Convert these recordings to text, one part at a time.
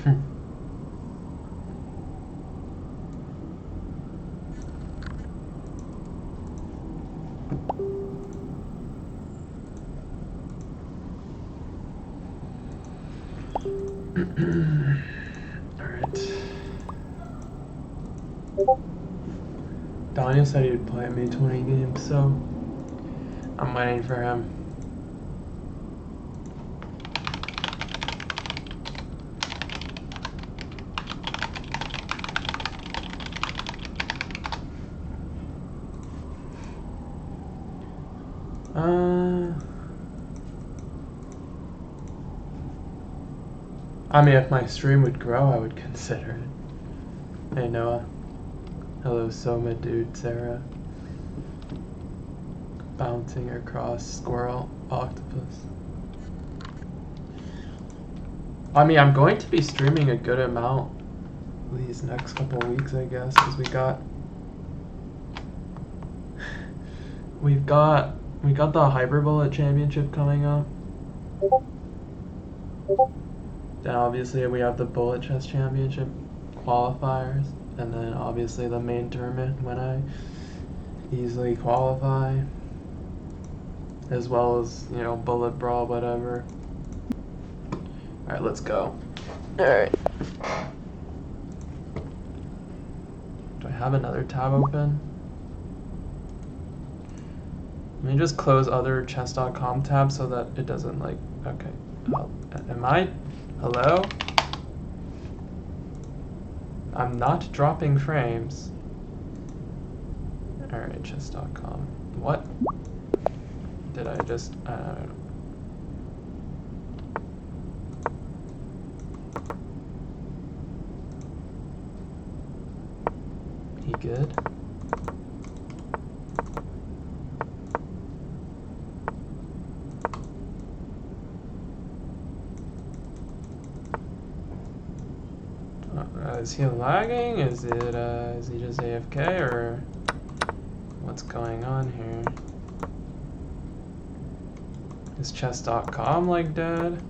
Alright. Daniel said he would play me 20 games, so I'm waiting for him. I mean, if my stream would grow, I would consider it. Hey, Noah. Hello, Soma, dude, Sarah. Bouncing across squirrel, octopus. I mean, I'm going to be streaming a good amount these next couple weeks, I guess, because we got the Hyperbullet Championship coming up. Then obviously we have the Bullet Chess Championship qualifiers, and then obviously the main tournament when I easily qualify, as well as, you know, Bullet Brawl, whatever. Alright, let's go. Alright. Do I have another tab open? Let me just close other chess.com tabs so that it doesn't, like, okay. Hello? I'm not dropping frames. Alright, chess.com. What? Did I just, He good? Is he lagging? Is he just AFK, or what's going on here? Is chess.com like dead?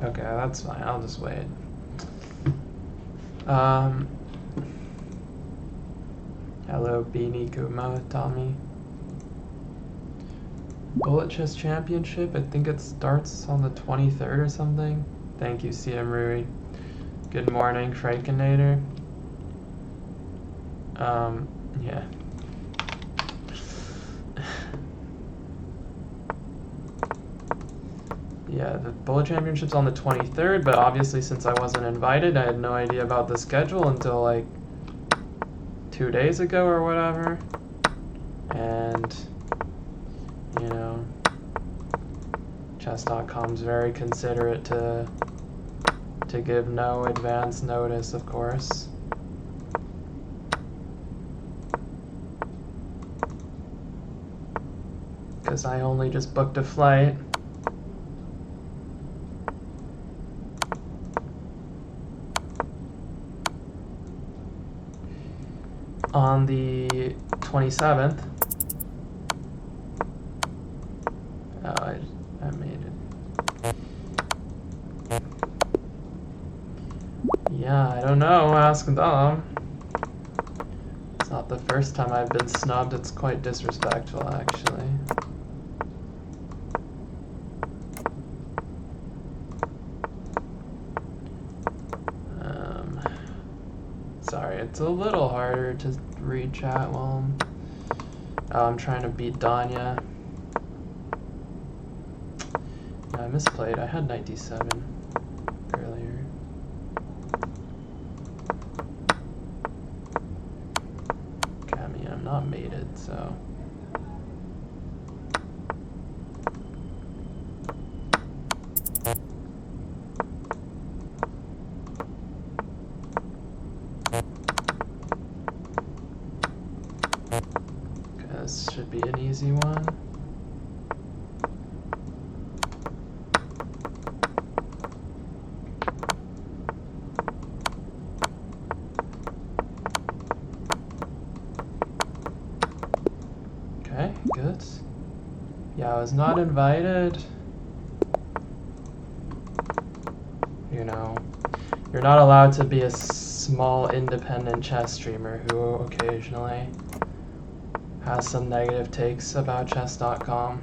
Okay, that's fine. I'll just wait. Hello, Beanie Kuma, Tommy. Bullet Chess Championship, I think it starts on the 23rd or something. Thank you, CM Rui. Good morning, Frankinator. Yeah. Yeah, the Bullet Championship's on the 23rd, but obviously since I wasn't invited, I had no idea about the schedule until like 2 days ago or whatever. And, you know, chess.com's very considerate to give no advance notice, of course. Because I only just booked a flight. On the 27th. Oh, I made it. Yeah, I don't know. Ask them. It's not the first time I've been snubbed. It's quite disrespectful, actually. Sorry, it's a little harder to read chat while I'm trying to beat Danya. I misplayed. I had 97 earlier. Okay, I mean, I'm not mated, so. This should be an easy one. Yeah, I was not invited. You know, you're not allowed to be a small independent chess streamer who occasionally has some negative takes about chess.com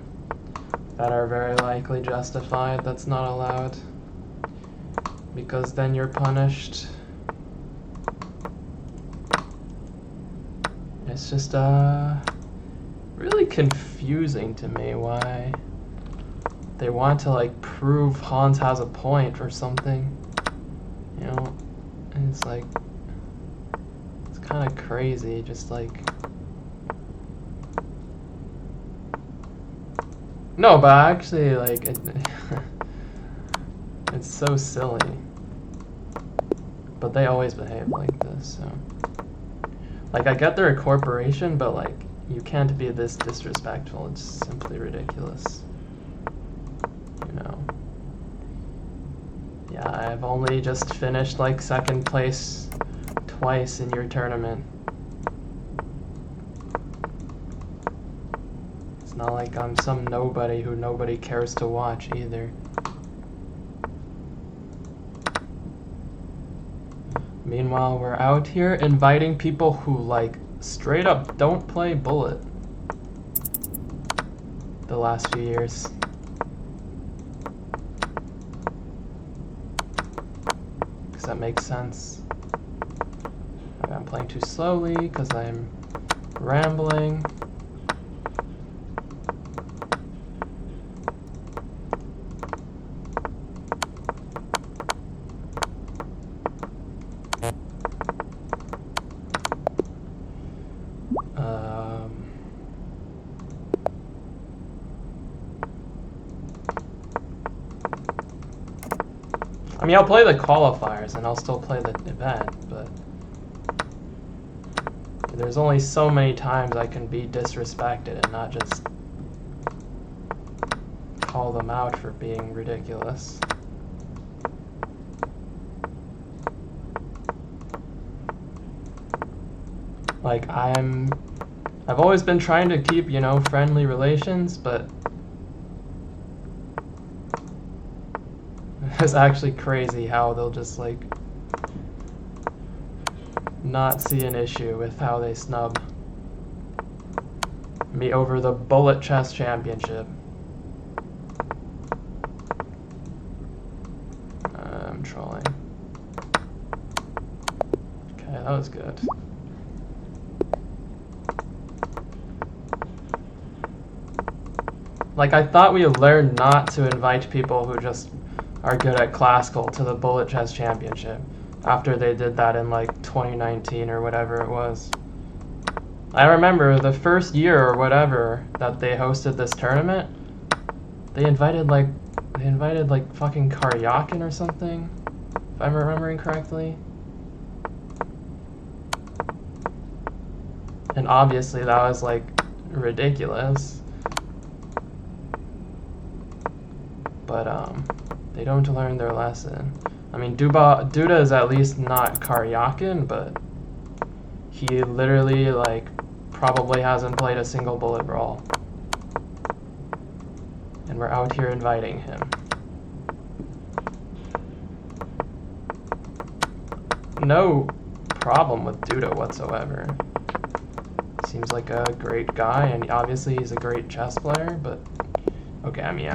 that are very likely justified. That's not allowed, because then you're punished. It's just really confusing to me why they want to like prove Hans has a point or something, you know. And it's like, it's kind of crazy, just like, no, but actually, like, it's so silly. But they always behave like this, so. Like, I get they're a corporation, but, like, you can't be this disrespectful. It's simply ridiculous. You know. Yeah, I've only just finished, like, second place twice in your tournament. It's not like I'm some nobody who nobody cares to watch either. Meanwhile, we're out here inviting people who, like, straight up don't play Bullet the last few years. Because that makes sense. I'm playing too slowly because I'm rambling. I mean, I'll play the qualifiers and I'll still play the event, but there's only so many times I can be disrespected and not just call them out for being ridiculous. Like, I've always been trying to keep, you know, friendly relations, but it's actually crazy how they'll just, like, not see an issue with how they snub me over the Bullet Chess Championship. I'm trolling. Okay, that was good. Like, I thought we learned not to invite people who just are good at classical to the Bullet Chess Championship after they did that in, like, 2019 or whatever it was. I remember the first year or whatever that they hosted this tournament, they invited like fucking Karyakin or something, if I'm remembering correctly. And obviously that was, like, ridiculous. But they don't learn their lesson. I mean, Duda is at least not Karyakin, but he literally, like, probably hasn't played a single Bullet Brawl. And we're out here inviting him. No problem with Duda whatsoever. Seems like a great guy, and obviously he's a great chess player, but okay, I mean,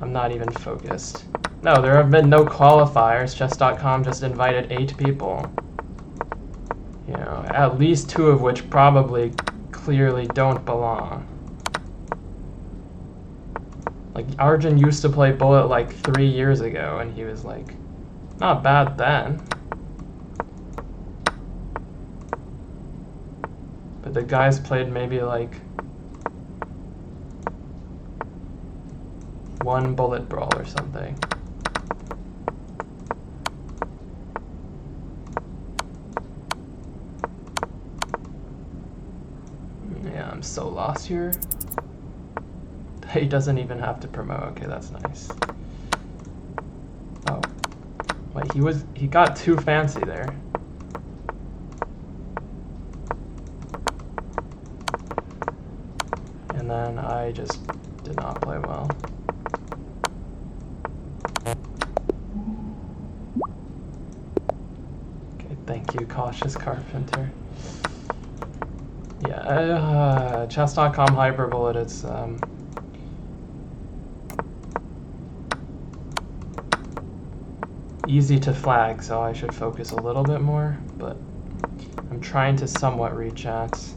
I'm not even focused. No, there have been no qualifiers. Chess.com just invited 8 people. You know, at least 2 of which probably clearly don't belong. Like, Arjun used to play Bullet like 3 years ago, and he was like, not bad then. But the guys played maybe like 1 Bullet Brawl or something. Yeah, I'm so lost here. He doesn't even have to promote. Okay, that's nice. Oh. Wait, he got too fancy there. And and then I just did not play well. Okay, thank you, Cautious Carpenter. Yeah, chess.com Hyperbullet, it's easy to flag, so I should focus a little bit more, but I'm trying to somewhat read chats.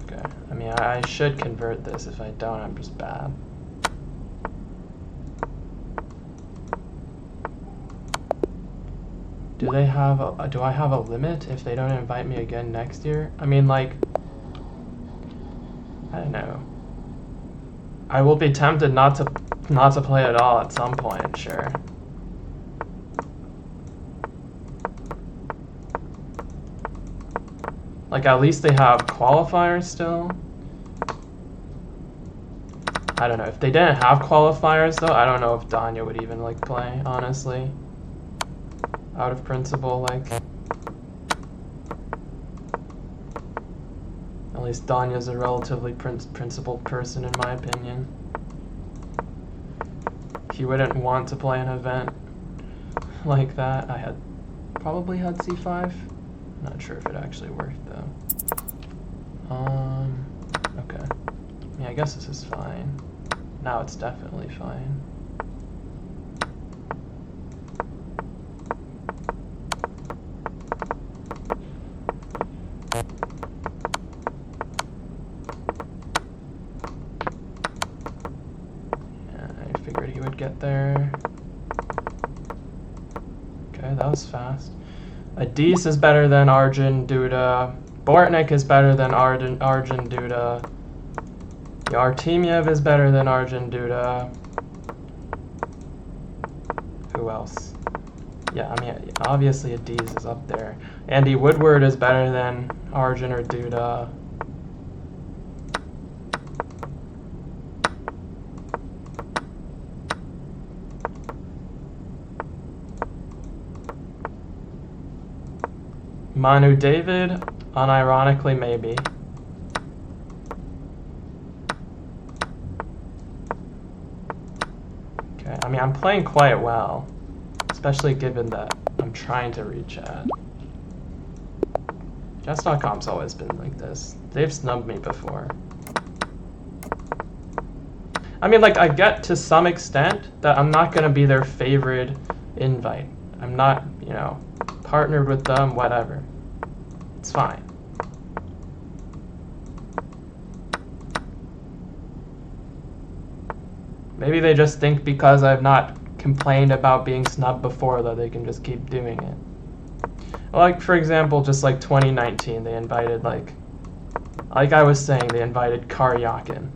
Okay, I mean, I should convert this. If I don't, I'm just bad. Do I have a limit if they don't invite me again next year? I mean, like, I don't know. I will be tempted not to play at all at some point, sure. Like, at least they have qualifiers still. I don't know. If they didn't have qualifiers, though, I don't know if Danya would even, like, play, honestly. Out of principle, like. At least Danya's a relatively principled person, in my opinion. He wouldn't want to play an event like that. I probably had c5. Not sure if it actually worked, though. Okay. Yeah, I guess this is fine. Now it's definitely fine. Get there. Okay, that was fast. Adis is better than Arjun Duda. Bortnik is better than Arjun Duda. Artemiev is better than Arjun Duda. Who else? Yeah, I mean, obviously Adis is up there. Andy Woodward is better than Arjun or Duda. Manu David, unironically, maybe. Okay, I mean, I'm playing quite well, especially given that I'm trying to read chat. Chess.com's always been like this. They've snubbed me before. I mean, like, I get to some extent that I'm not going to be their favorite invite. I'm not, you know, partnered with them, whatever. It's fine. Maybe they just think because I've not complained about being snubbed before that they can just keep doing it. Like, for example, just like 2019, they invited, like I was saying, they invited Karyakin.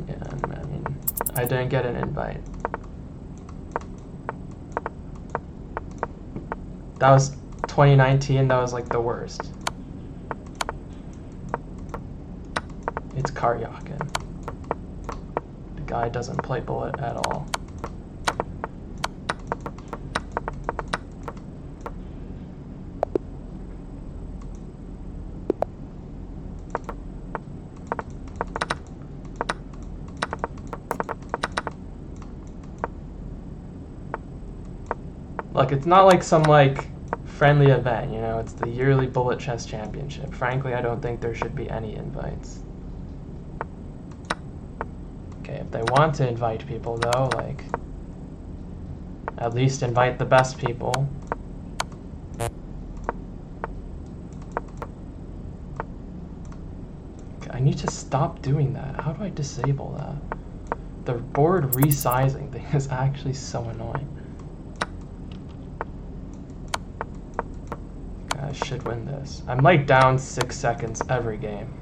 Yeah, I mean, I didn't get an invite. That was 2019, that was like the worst. It's Karyakin. The guy doesn't play bullet at all. Look, it's not like some like friendly event, you know, it's the yearly Bullet Chess Championship. Frankly, I don't think there should be any invites. Okay, if they want to invite people though, like, at least invite the best people. Okay, I need to stop doing that. How do I disable that? The board resizing thing is actually so annoying. I should win this. I'm like down 6 seconds every game.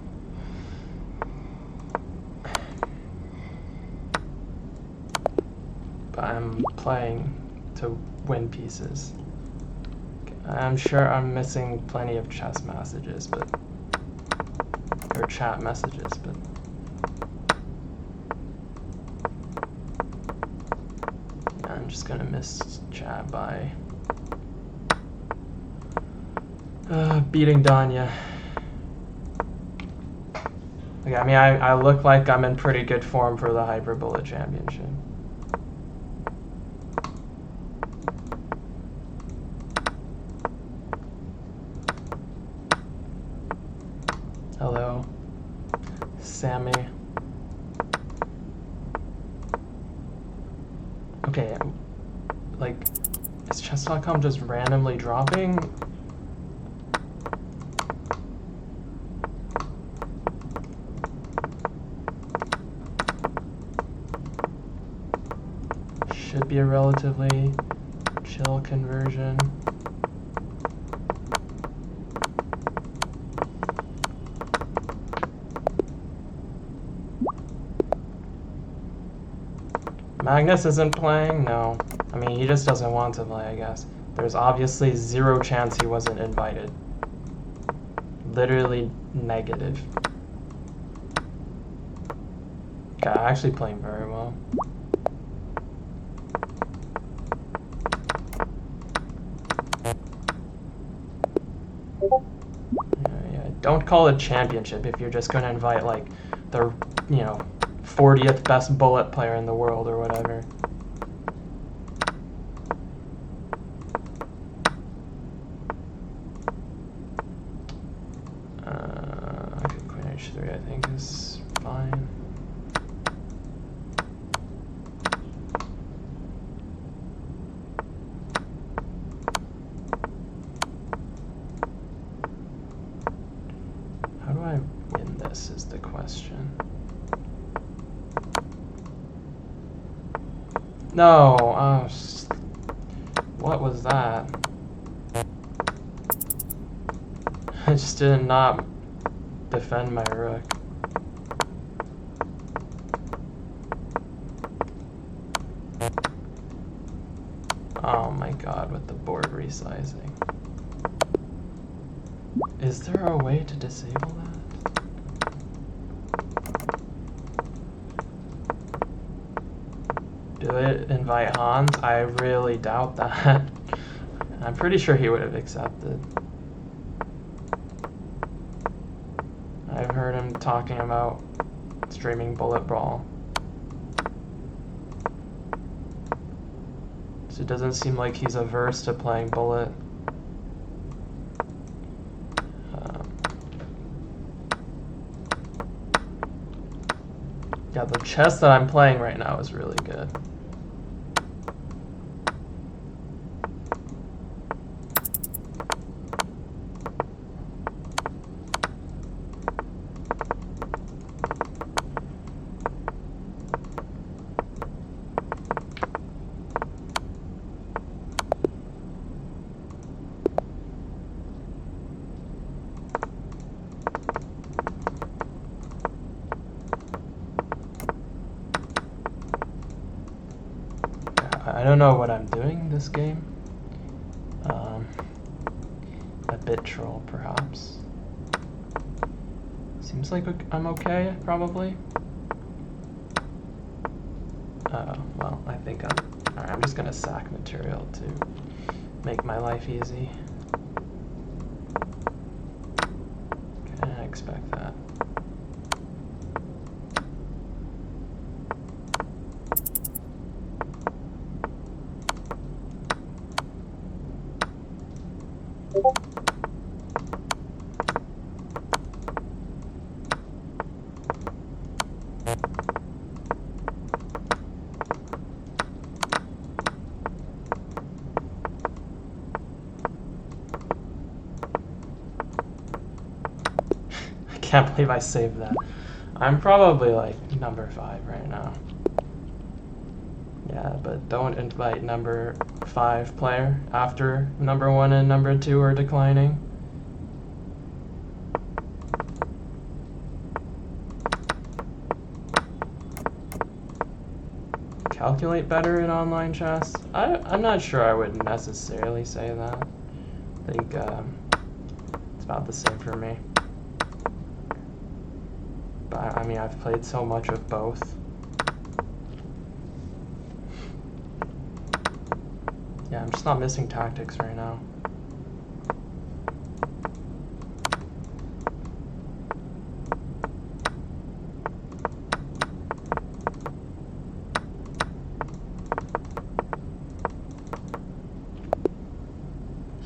But I'm playing to win pieces. I'm sure I'm missing plenty of chess messages, or chat messages, but just gonna miss chat by beating Danya. Okay, I mean, I look like I'm in pretty good form for the Hyper Bullet Championship. Hello, Sammy. Okay, like, is chess.com just randomly dropping? Should be a relatively chill conversion. Magnus isn't playing? No. I mean, he just doesn't want to play, I guess. There's obviously zero chance he wasn't invited. Literally negative. Okay, I'm actually playing very well. Yeah, don't call it championship if you're just going to invite, like, the, 40th best bullet player in the world or whatever. Okay, queen h3 I think is fine. How do I win this is the question. No, what was that? I just did not defend my rook. Oh my god, with the board resizing. Is there a way to disable that? Do it invite Hans? I really doubt that. I'm pretty sure he would have accepted. I've heard him talking about streaming Bullet Brawl. So it doesn't seem like he's averse to playing Bullet. Yeah, the chess that I'm playing right now is really good. I don't know what I'm doing this game. A bit troll, perhaps. Seems like I'm okay, probably. Well, I think alright, I'm just gonna sack material to make my life easy. Okay, I expect that. I can't believe I saved that. I'm probably like number 5 right now. Yeah, but don't invite number 5 player after number 1 and number 2 are declining. Calculate better in online chess? I'm not sure I would necessarily say that. I think it's about the same for me. But I mean, I've played so much of both. I'm just not missing tactics right now.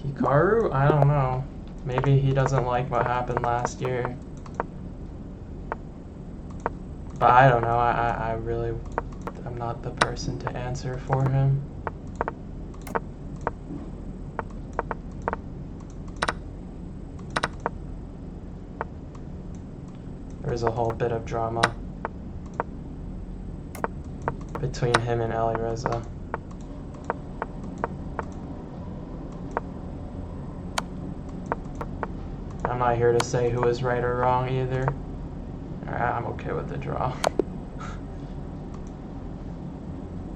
Hikaru? I don't know. Maybe he doesn't like what happened last year. But I don't know. I really... I'm not the person to answer for him. There's a whole bit of drama between him and Ali Reza. I'm not here to say who is right or wrong either. Alright, I'm okay with the draw.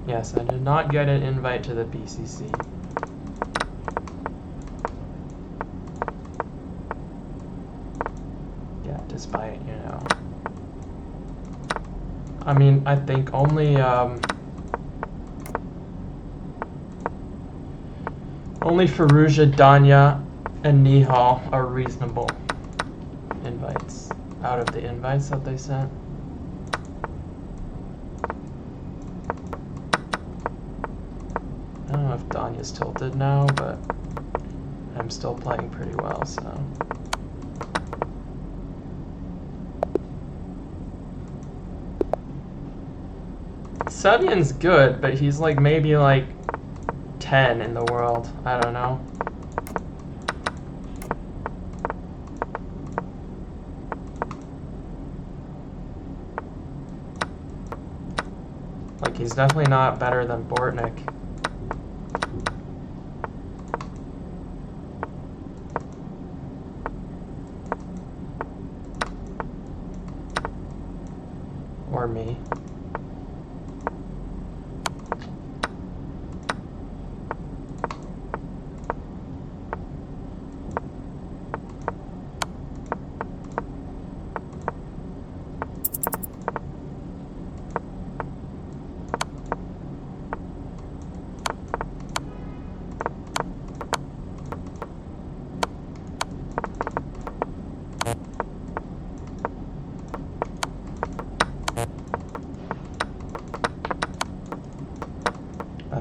Yes, I did not get an invite to the BCC. Yeah, despite, you know. I mean, I think only Fallujah, Danya, and Nihal are reasonable invites out of the invites that they sent. I don't know if Danya's tilted now, but I'm still playing pretty well, so. Sevian's good, but he's like maybe like 10 in the world. I don't know. Like, he's definitely not better than Bortnik. Or me.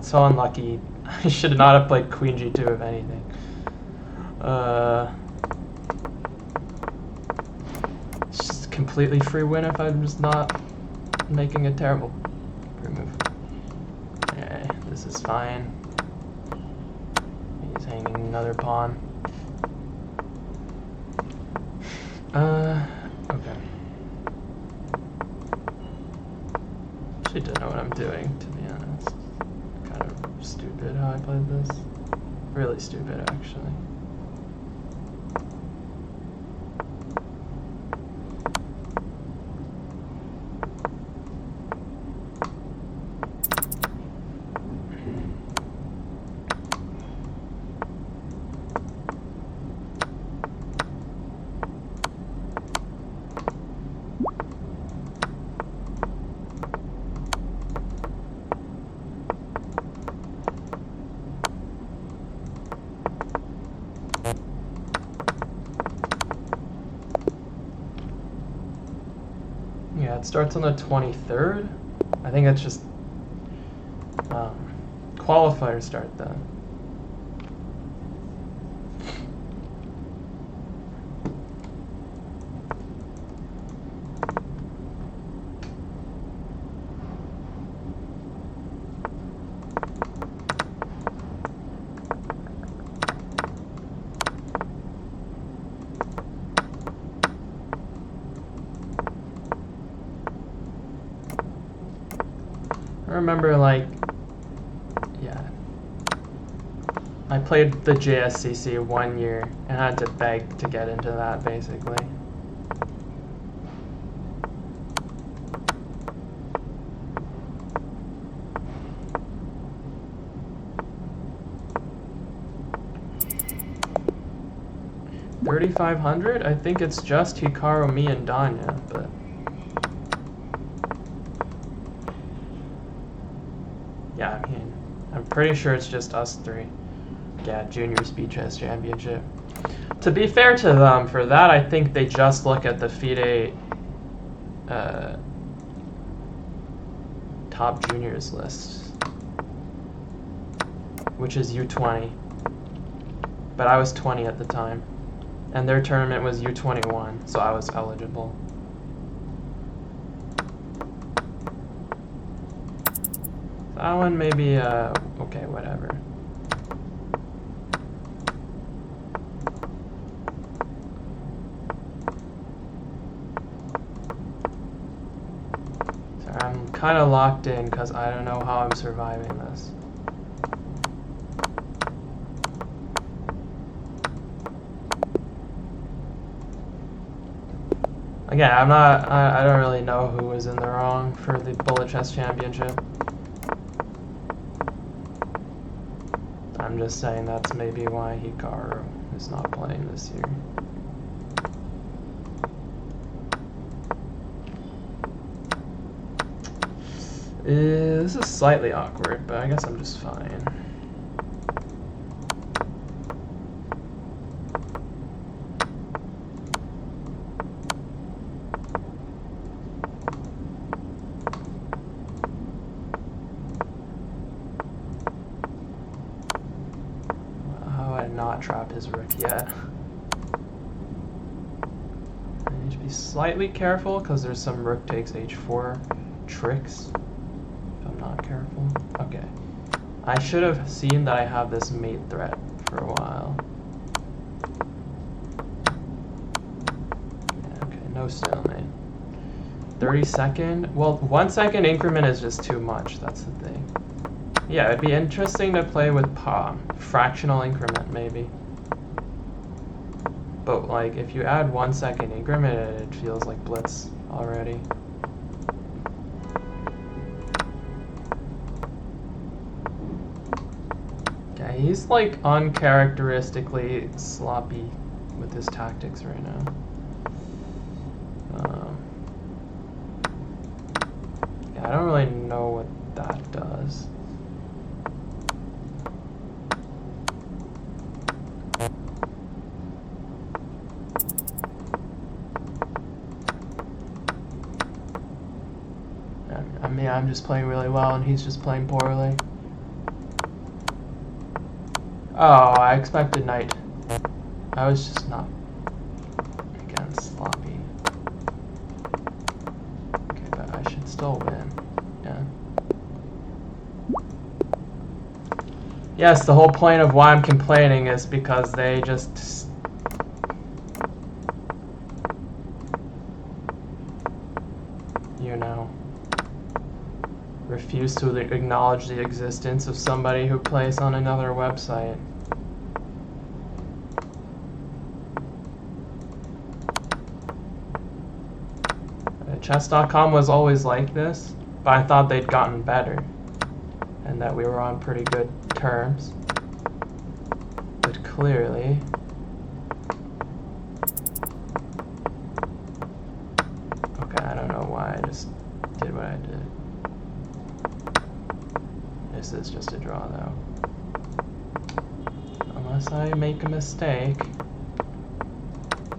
So unlucky. I should not have played Queen G2 if anything. It's just a completely free win if I'm just not making a terrible move. Okay, this is fine. He's hanging another pawn. Okay. Actually don't know what I'm doing, to be honest. Stupid how I played this. Really stupid, actually. Yeah, it starts on the 23rd. I think that's just qualifier start then. I remember, like, yeah, I played the JSCC 1 year and had to beg to get into that, basically. $3,500? I think it's just Hikaru, me, and Danya, but... yeah, I mean, I'm pretty sure it's just us three. Yeah, Junior Speed Chess Championship. To be fair to them, for that, I think they just look at the FIDE top juniors list, which is U20. But I was 20 at the time, and their tournament was U21, so I was eligible. That one maybe, okay, whatever. So I'm kind of locked in because I don't know how I'm surviving this. Again, I don't really know who was in the wrong for the Bullet Chess Championship. I'm just saying that's maybe why Hikaru is not playing this year. This is slightly awkward, but I guess I'm just fine. Not trap his rook yet. I need to be slightly careful because there's some rook takes h4 tricks if I'm not careful. Okay. I should have seen that I have this mate threat for a while. Yeah, okay, no stalemate. 30-second? Well, 1 second increment is just too much, that's the thing. Yeah, it'd be interesting to play with fractional increment, maybe. But, like, if you add 1 second increment, it feels like blitz already. Yeah, he's, like, uncharacteristically sloppy with his tactics right now. Yeah, I don't really know what that does. I mean, I'm just playing really well and he's just playing poorly. Oh, I expected knight. I was just not, again, sloppy. Okay, but I should still win. Yeah. Yes, the whole point of why I'm complaining is because they just... you know, refuse to acknowledge the existence of somebody who plays on another website. Chess.com was always like this, but I thought they'd gotten better and that we were on pretty good terms. But clearly... okay, I don't know why I just did what I did. This is just a draw, though. Unless I make a mistake.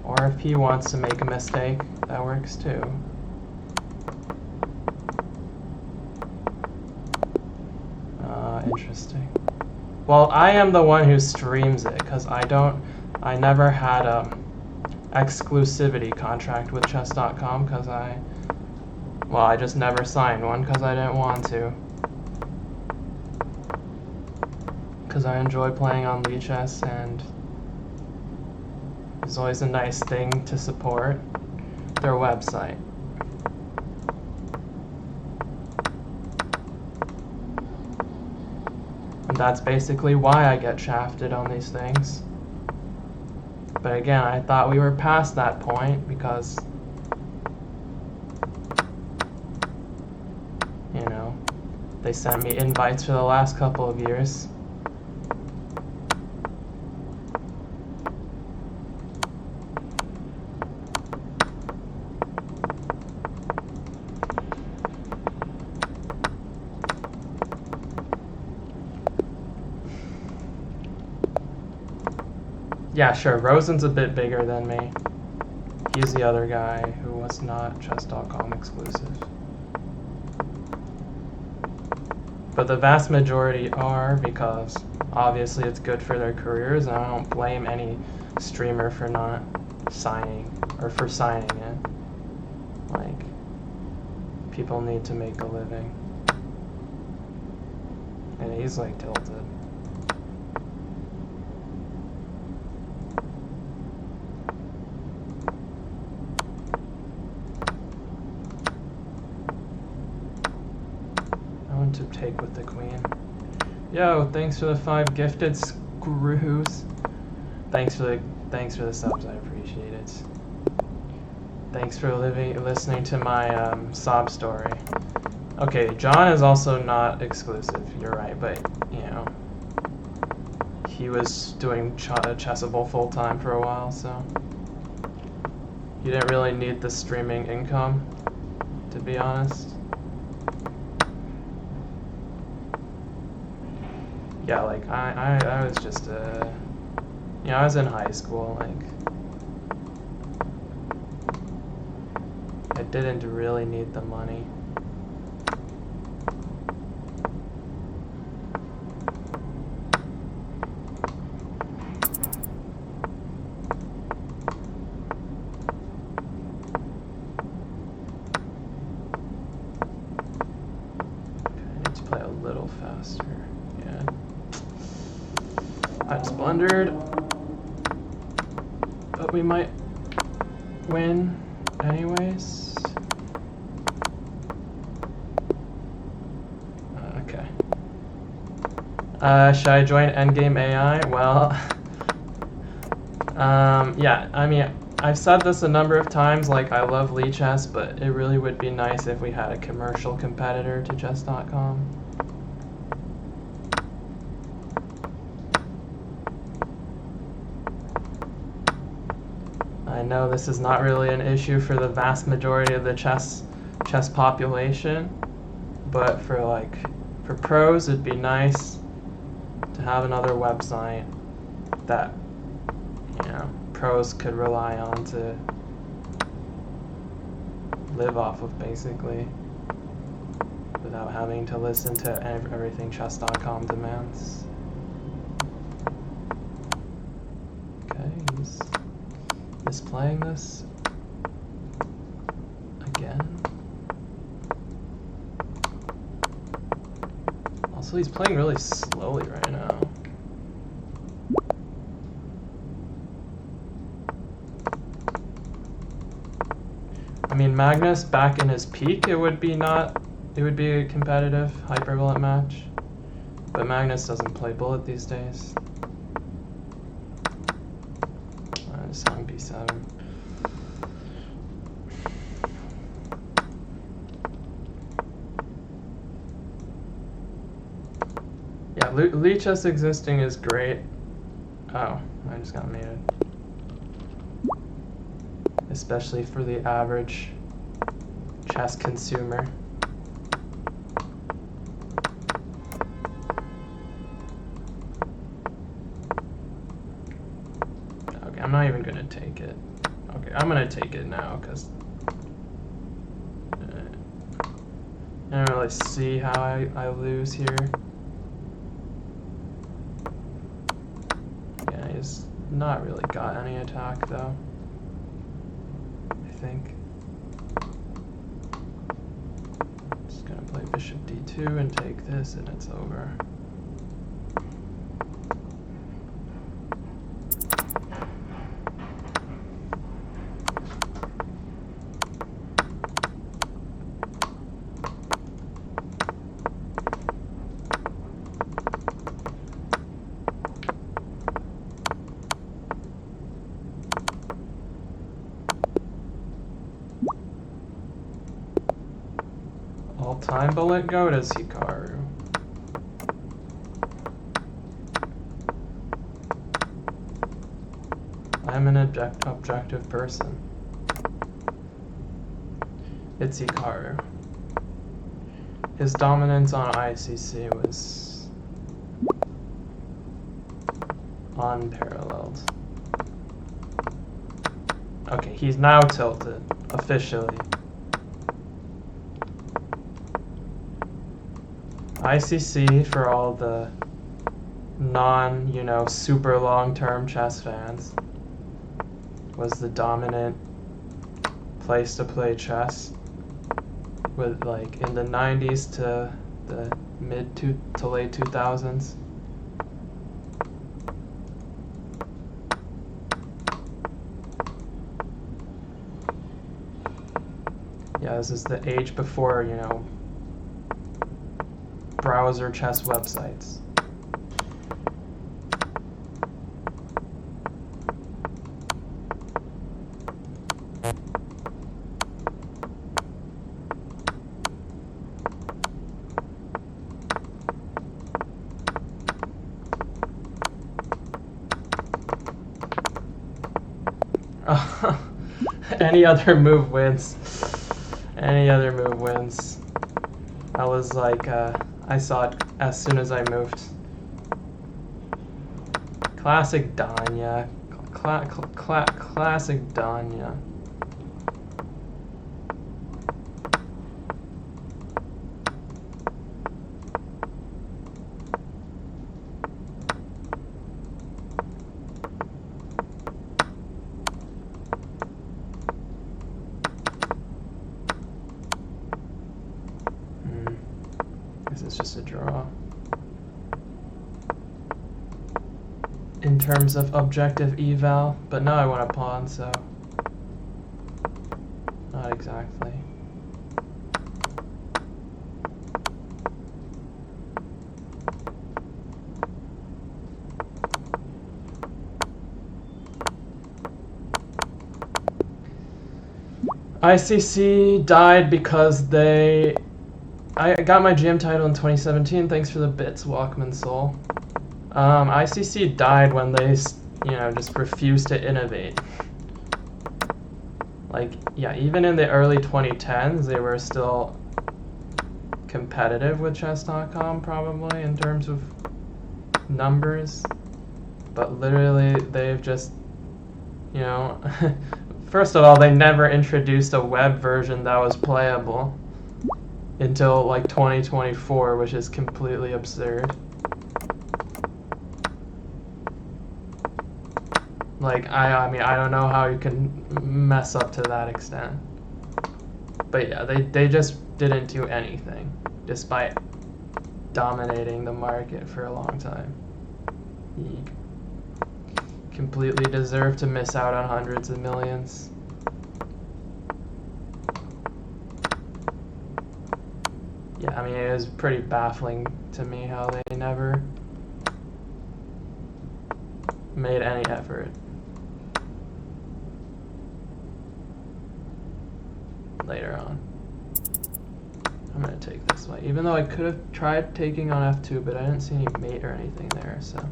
Or if he wants to make a mistake, that works too. Interesting. Well, I am the one who streams it, because I never had a exclusivity contract with chess.com, because I just never signed one, because I didn't want to. Because I enjoy playing on Lichess, and it's always a nice thing to support their website. And that's basically why I get shafted on these things. But again, I thought we were past that point because, you know, they sent me invites for the last couple of years. Yeah, sure. Rosen's a bit bigger than me. He's the other guy who was not chess.com exclusive. But the vast majority are, because obviously it's good for their careers, and I don't blame any streamer for not signing, or for signing it. Like, people need to make a living. And he's like tilted. I want to take with the queen. Yo, thanks for the 5 gifted screws. Thanks for the subs, I appreciate it. Thanks for listening to my sob story. Okay, John is also not exclusive, you're right, but, you know, he was doing Chessable full-time for a while, so he didn't really need the streaming income, to be honest. Yeah, like, I was just, you know, I was in high school, like, I didn't really need the money. But we might win anyways. Okay. Should I join Endgame AI? Well, yeah, I mean, I've said this a number of times, like, I love Lichess, but it really would be nice if we had a commercial competitor to chess.com. I know this is not really an issue for the vast majority of the chess population, but for pros, it'd be nice to have another website that, you know, pros could rely on to live off of, basically, without having to listen to everything chess.com demands. Okay, he's misplaying this again. Also, he's playing really slowly right now. I mean, Magnus back in his peak, it would be a competitive hyper-bullet match. But Magnus doesn't play bullet these days. Just on b7. Yeah, Lichess existing is great. Oh, I just got mated. Especially for the average chess consumer. Okay, I'm not even gonna take it. Okay, I'm gonna take it now because I don't really see how I lose here. Yeah, he's not really got any attack though. I think. Just gonna play bishop d2 and take this, and it's over. All-time bullet go to Hikaru. I'm an objective person. It's Hikaru. His dominance on ICC was unparalleled. Okay, he's now tilted, officially. ICC for all the non, super long-term chess fans was the dominant place to play chess, with like in the 90s to the mid to late 2000s. Yeah, this is the age before, browser chess websites. Any other move wins. Any other move wins. I was like, I saw it as soon as I moved. Classic Danya. Classic Danya. This is just a draw. In terms of objective eval, but now I want a pawn, so not exactly. ICC died because I got my GM title in 2017. Thanks for the bits, Walkman Soul. ICC died when they, just refused to innovate. Like, yeah, even in the early 2010s, they were still competitive with chess.com, probably, in terms of numbers. But literally, they've just, first of all, they never introduced a web version that was playable until like 2024, which is completely absurd. Like, I mean, I don't know how you can mess up to that extent. But yeah, they just didn't do anything, despite dominating the market for a long time. You completely deserve to miss out on hundreds of millions. Yeah, I mean, it was pretty baffling to me how they never made any effort. Later on. I'm gonna take this way, even though I could have tried taking on f2, but I didn't see any mate or anything there, so.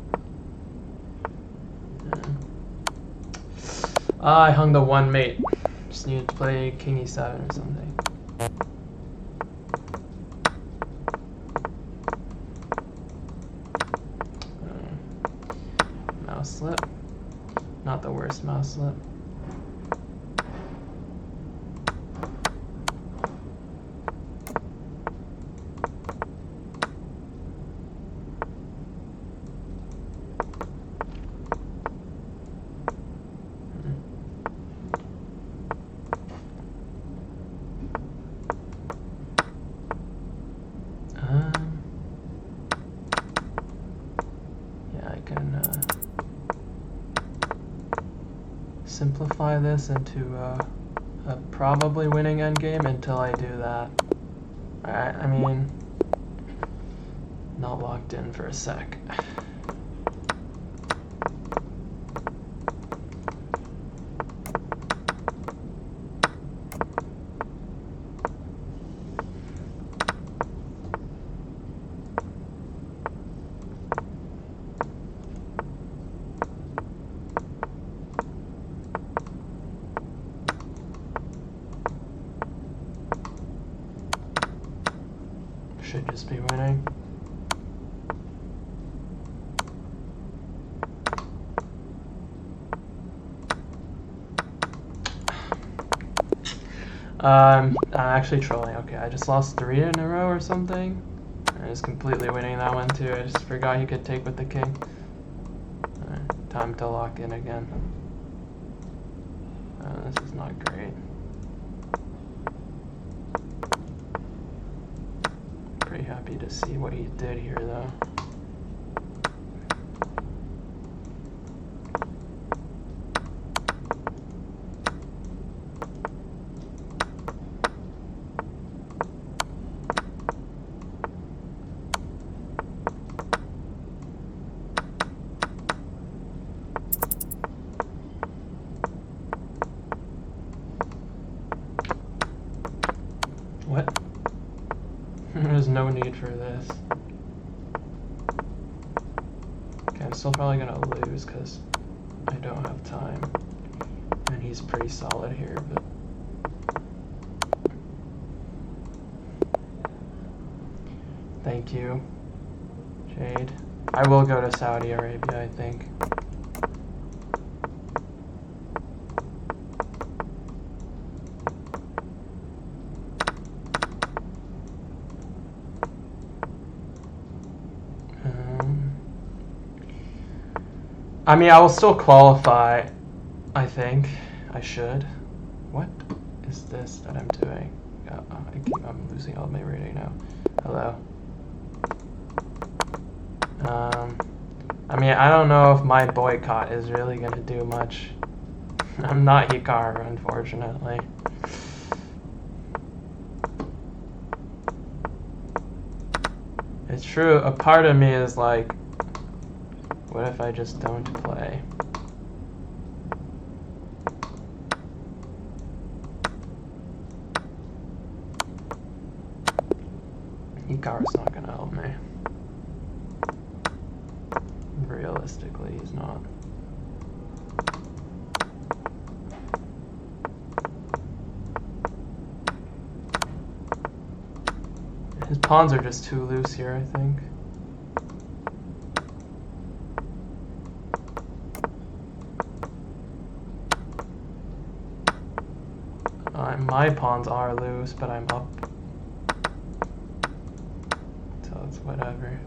Yeah. I hung the one mate. Just needed to play king e7 or something. Mouse slip. Not the worst mouse slip. Yeah, I can simplify this into a probably winning endgame until I do that. Alright, I mean, not locked in for a sec. Should just be winning. I'm actually trolling. Okay, I just lost 3 in a row or something. I was completely winning that one too. I just forgot he could take with the king. Alright, time to lock in again. This is not great. Pretty happy to see what he did here though. What? There's no need for this. Okay, I'm still probably gonna lose because I don't have time. And he's pretty solid here, but... Thank you, Jade. I will go to Saudi Arabia, I think. I mean, I will still qualify, I think. I should. What is this that I'm doing? I'm losing all my reading now. Hello. I mean, I don't know if my boycott is really going to do much. I'm not Hikaru, unfortunately. It's true, a part of me is like, what if I just don't play? Hikaru's not gonna help me. Realistically, he's not. His pawns are just too loose here, I think. My pawns are loose, but I'm up. So it's whatever.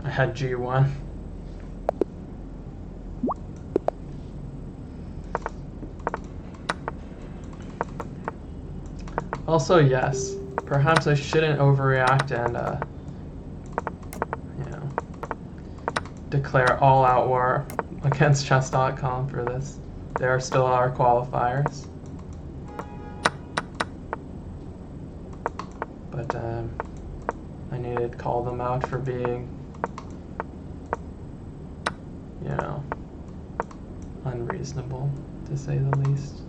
I had G1. Also, yes, perhaps I shouldn't overreact and, you know, declare all-out war against chess.com for this. There are still our qualifiers. But, I need to call them out for being, you know, unreasonable, to say the least.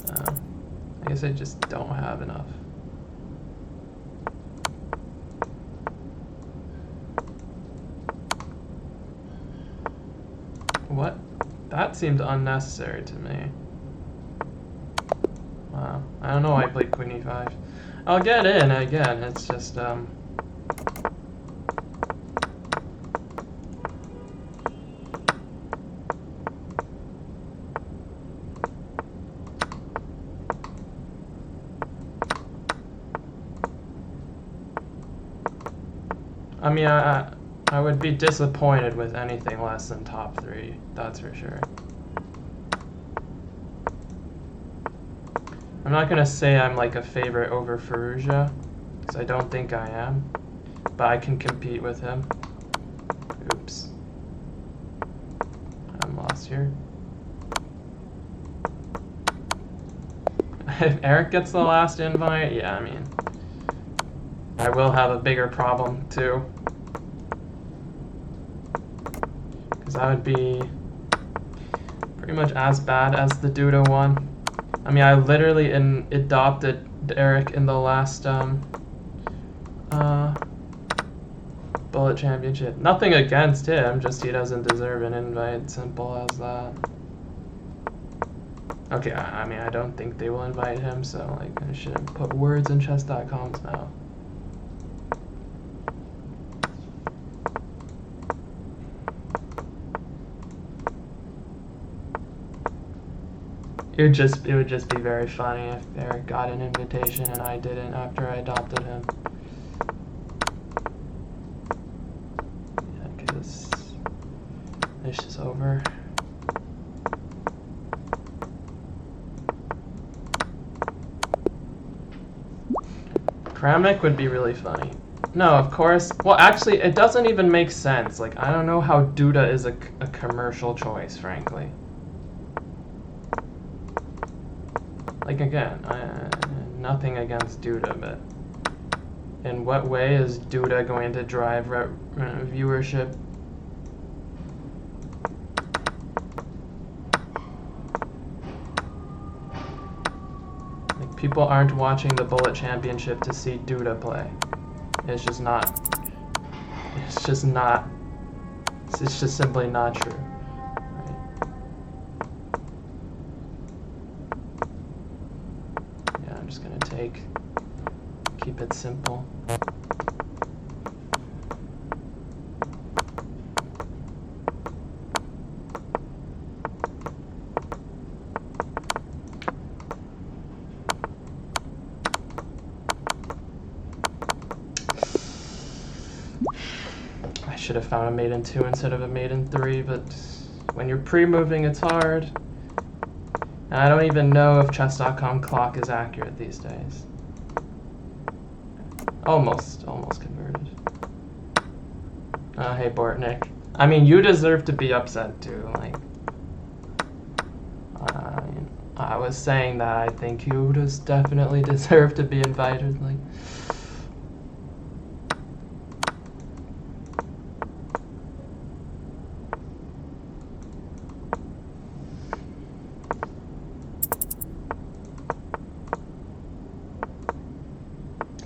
I guess I just don't have enough. What? That seemed unnecessary to me. Wow. I don't know why I played Queen e5. I'll get in again, it's just, I mean, I would be disappointed with anything less than top 3, that's for sure. I'm not gonna say I'm like a favorite over Fallujah, because I don't think I am, but I can compete with him. Oops. I'm lost here. If Eric gets the last invite, yeah, I mean, I will have a bigger problem too. Because that would be pretty much as bad as the Duda one. I mean, I literally adopted Eric in the last Bullet Championship. Nothing against him, just he doesn't deserve an invite. Simple as that. Okay, I mean, I don't think they will invite him, so like I shouldn't put words in chess.com's mouth. It would just be very funny if Eric got an invitation and I didn't after I adopted him. Yeah, because this is over. Kramnik would be really funny. No, of course. Well, actually, it doesn't even make sense. Like, I don't know how Duda is a commercial choice, frankly. Like, again, nothing against Duda, but in what way is Duda going to drive viewership? Like, people aren't watching the Bullet Championship to see Duda play. It's just not. It's just not. It's just simply not true. I'm just gonna keep it simple. I should have found a mate in 2 instead of a mate in 3, but when you're pre-moving, it's hard. And I don't even know if chess.com clock is accurate these days. Almost converted. Hey, Bortnik. I mean, you deserve to be upset too. Like, I was saying that I think you just definitely deserve to be invited. Like,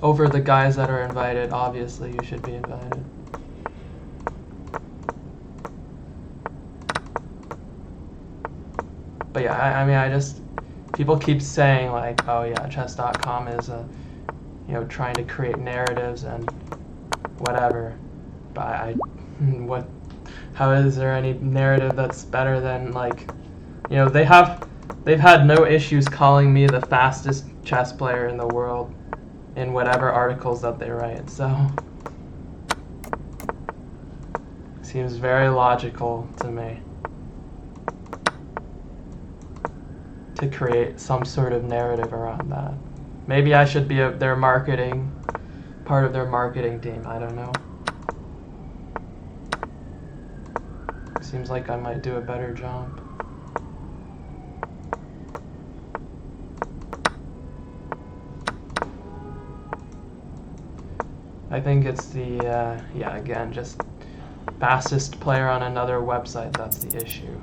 over the guys that are invited, obviously you should be invited. But yeah, I mean, people keep saying like, oh yeah, chess.com is trying to create narratives and whatever. But how is there any narrative that's better than, like, they've had no issues calling me the fastest chess player in the world in whatever articles that they write, so seems very logical to me to create some sort of narrative around that. Maybe I should be part of their marketing team, I don't know. Seems like I might do a better job. I think it's the, again, just fastest player on another website, that's the issue.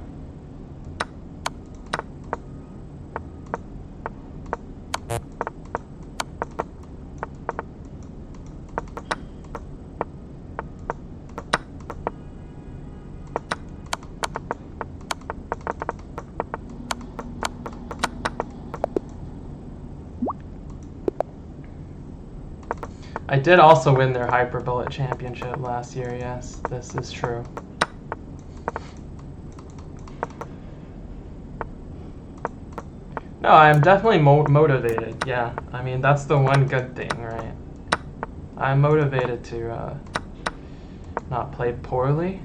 I did also win their Hyper Bullet Championship last year, yes, this is true. No, I'm definitely motivated, yeah. I mean, that's the one good thing, right? I'm motivated to not play poorly.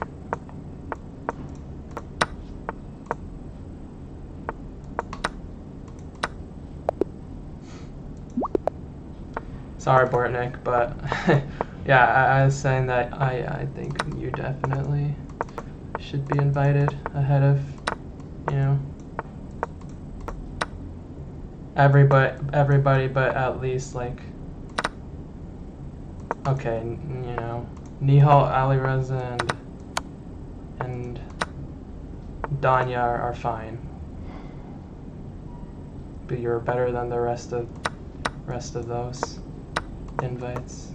Sorry, Bortnik, but yeah, I was saying that I think you definitely should be invited ahead of, everybody but at least, like, okay, Nihal, Alireza, and Danya are fine, but you're better than the rest of those invites.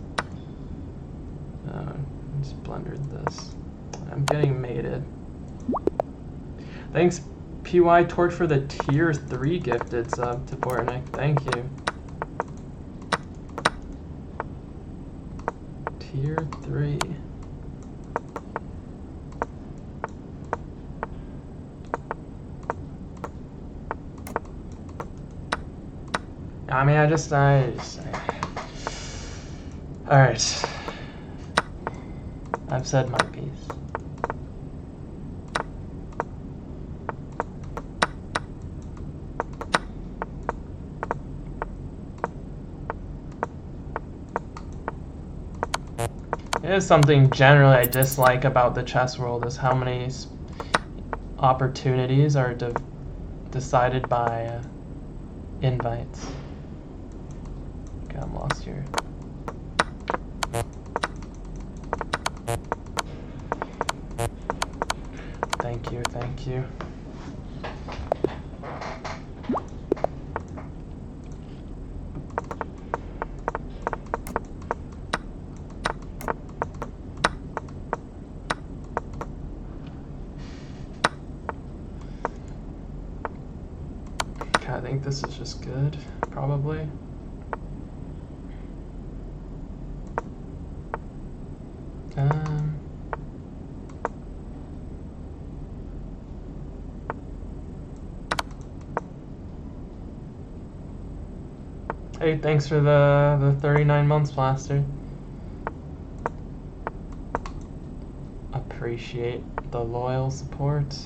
Just blundered this. I'm getting mated. Thanks, PY Torch for the tier 3 gifted sub to Bortnick. Thank you. Tier 3. I mean, alright. I've said my piece. It is something generally I dislike about the chess world is how many opportunities are decided by invites. Okay, I'm lost here. Thank you, thank you. Okay, I think this is just good, probably. Hey, thanks for the 39 months, Plaster. Appreciate the loyal support.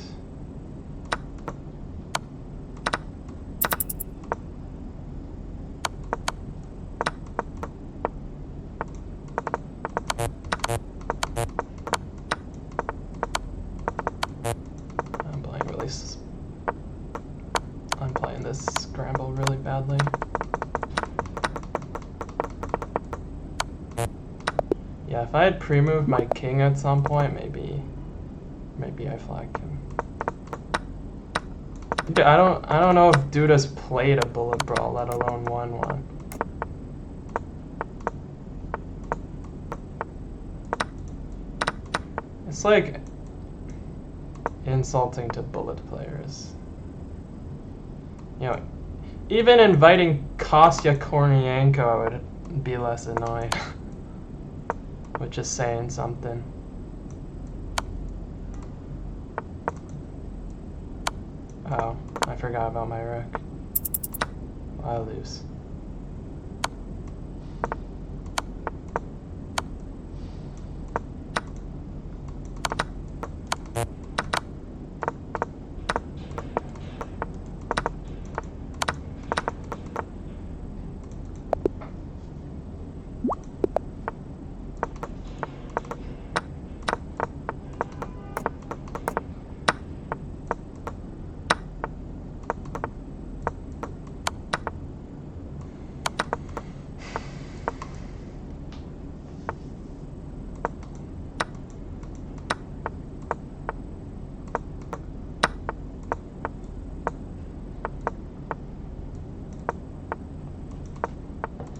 I'm playing this scramble really badly. Yeah, if I had pre-moved my king at some point, maybe I flag him. Dude, I don't know if Duda's played a bullet brawl, let alone won one. It's like insulting to bullet players. You know, even inviting Kostya Kornienko, I would be less annoyed. Which is saying something. Oh, I forgot about my rook. I lose.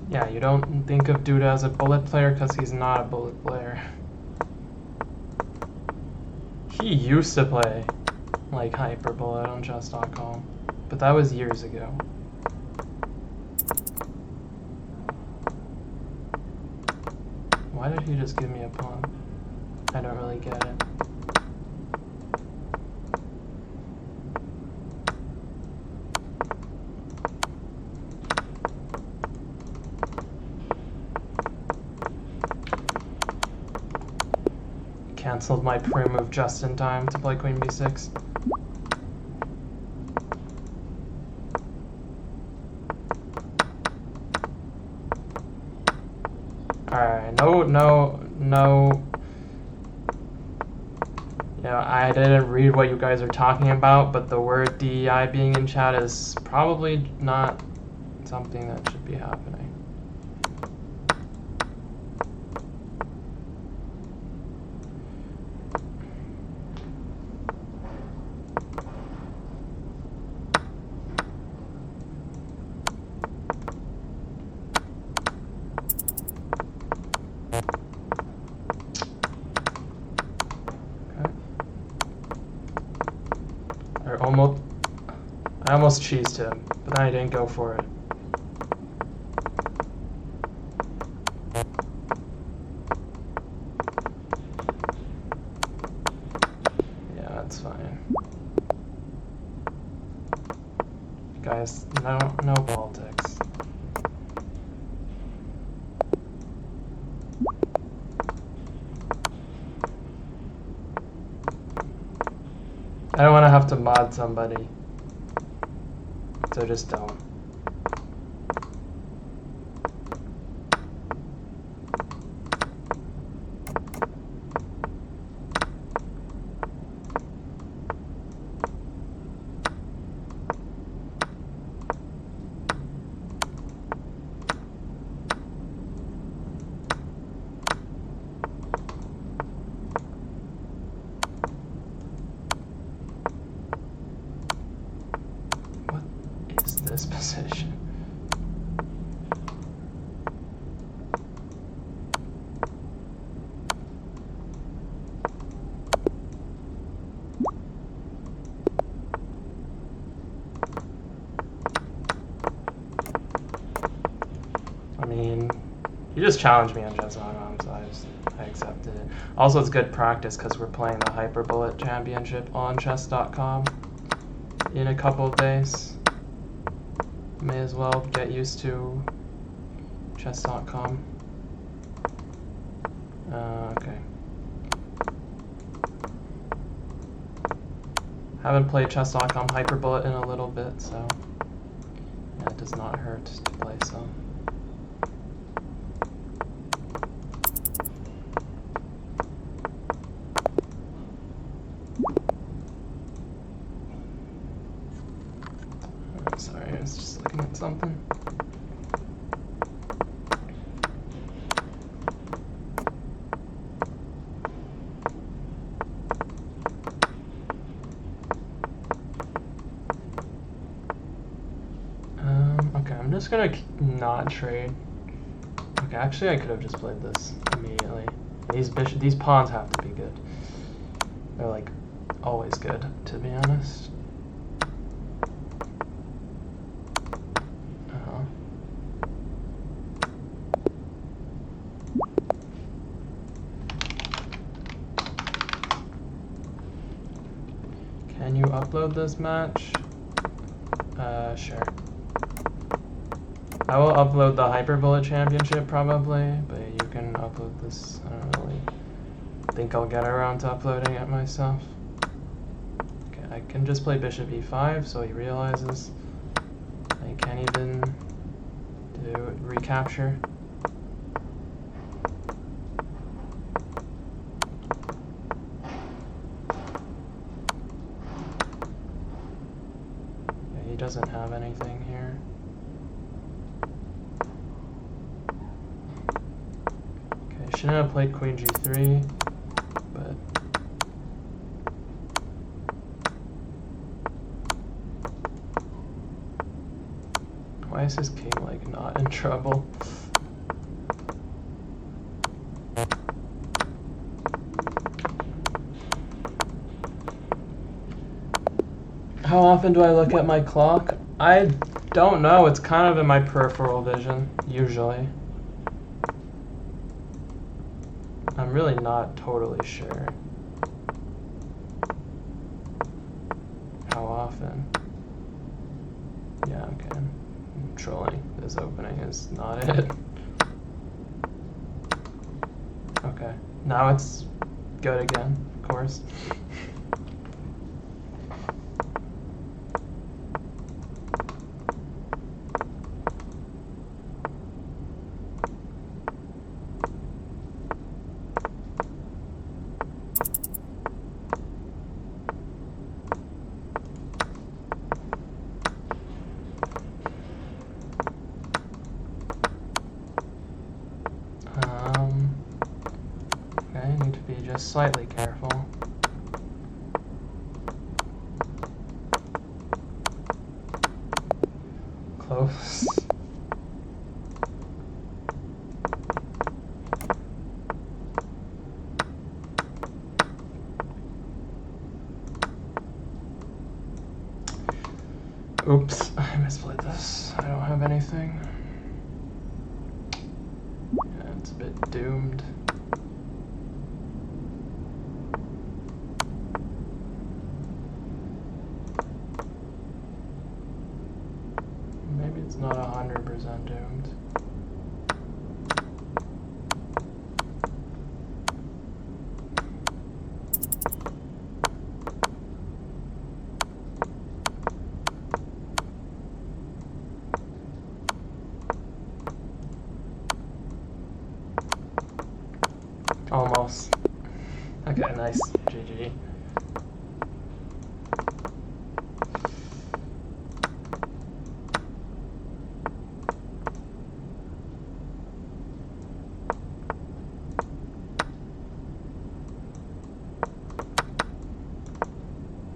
Yeah, you don't think of Duda as a bullet player because he's not a bullet player. He used to play like Hyper Bullet on chess.com, but that was years ago. Why did he just give me a pawn? I don't really get it. Cancelled my pre-move just in time to play queen b6. Alright, no. Yeah, I didn't read what you guys are talking about, but the word DEI being in chat is probably not something that should be happening. I almost cheesed him, but then I didn't go for it. Yeah, that's fine. Guys, no politics. I don't want to have to mod somebody, so just don't. This position. I mean, you just challenged me on chess.com, so I accepted it. Also, it's good practice because we're playing the Hyper Bullet Championship on chess.com in a couple of days. May as well get used to chess.com. Okay. Haven't played chess.com Hyperbullet in a little bit, so yeah, it does not hurt to play some. Sorry, I was just looking at something. Okay, I'm just gonna not trade. Okay, actually I could have just played this immediately. These pawns have to be good. They're like always good, to be honest. Can you upload this match? Sure. I will upload the Hyper Bullet Championship probably, but you can upload this. I don't really think I'll get around to uploading it myself. Okay, I can just play Bishop E5 so he realizes I can't even do recapture. He doesn't have anything here. Okay, shouldn't have played Queen G3, but why is this king like not in trouble? How often do I look at my clock? I don't know. It's kind of in my peripheral vision, usually. I'm really not totally sure how often. Yeah, okay. I'm trolling. This opening is not it. Okay. Now it's good again, of course. Okay, need to be just slightly careful. Close. Oops, I misplayed this. I don't have anything. Yeah, it's a bit doomed. Maybe it's not 100% doomed. Almost. Okay, nice. GG.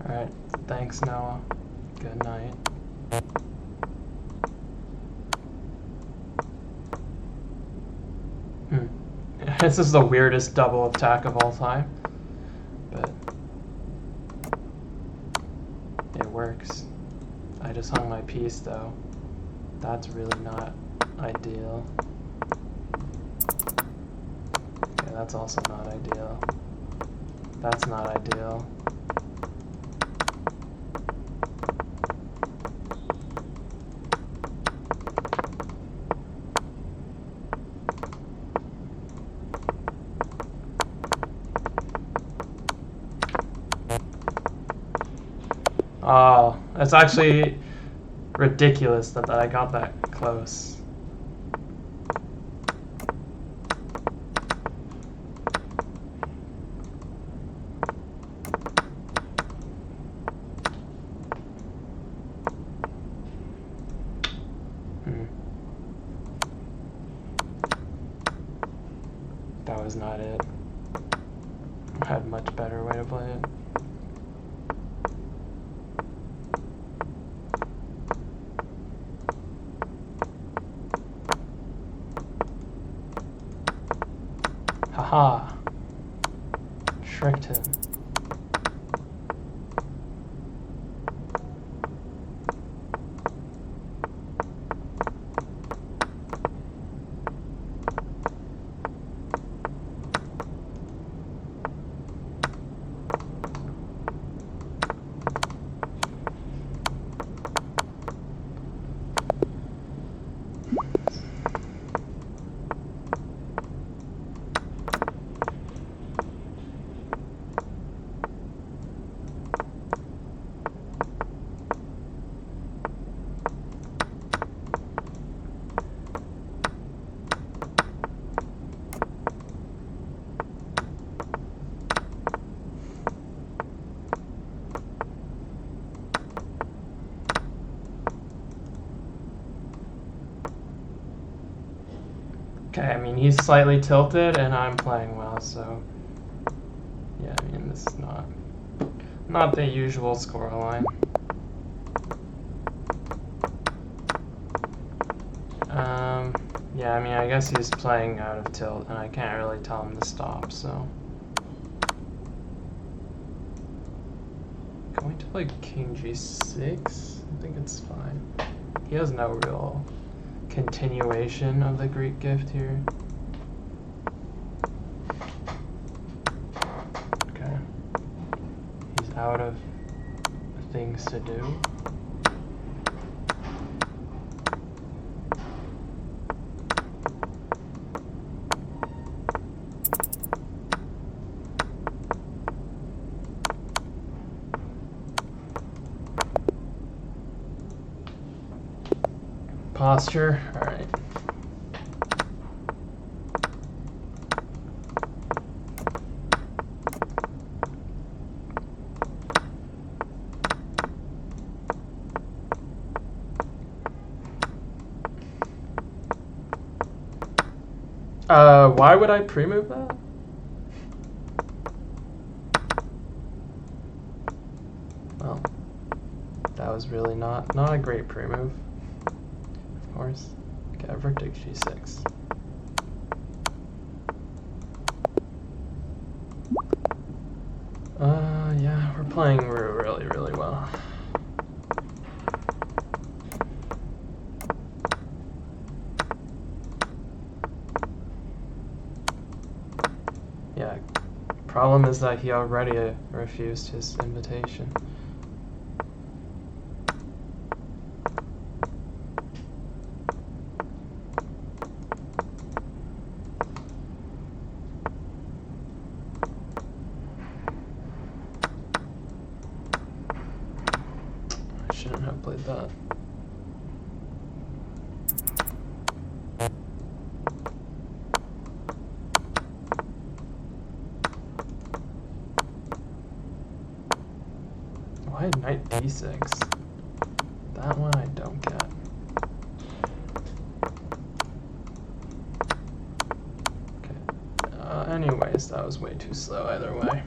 Alright, thanks Noah. Good night. This is the weirdest double attack of all time, but it works. I just hung my piece though. That's really not ideal. Okay, that's also not ideal. That's not ideal. Oh, it's actually ridiculous that I got that close. That was not it. I had a much better way to play it. Haha. Tricked him. Okay, I mean, he's slightly tilted and I'm playing well, so yeah, I mean, this is not the usual scoreline. Yeah, I mean, I guess he's playing out of tilt and I can't really tell him to stop, so. Going to play King G6? I think it's fine. He has no real continuation of the Greek gift here. Okay. He's out of things to do. Posture, all right. Why would I pre-move that? Well, that was really not a great pre-move. Of course. Okay, vertex G6. Yeah, we're playing really well. Problem is that he already refused his invitation. I shouldn't have played that. Why knight d6? That one I don't get. Okay. Anyways, that was way too slow either way.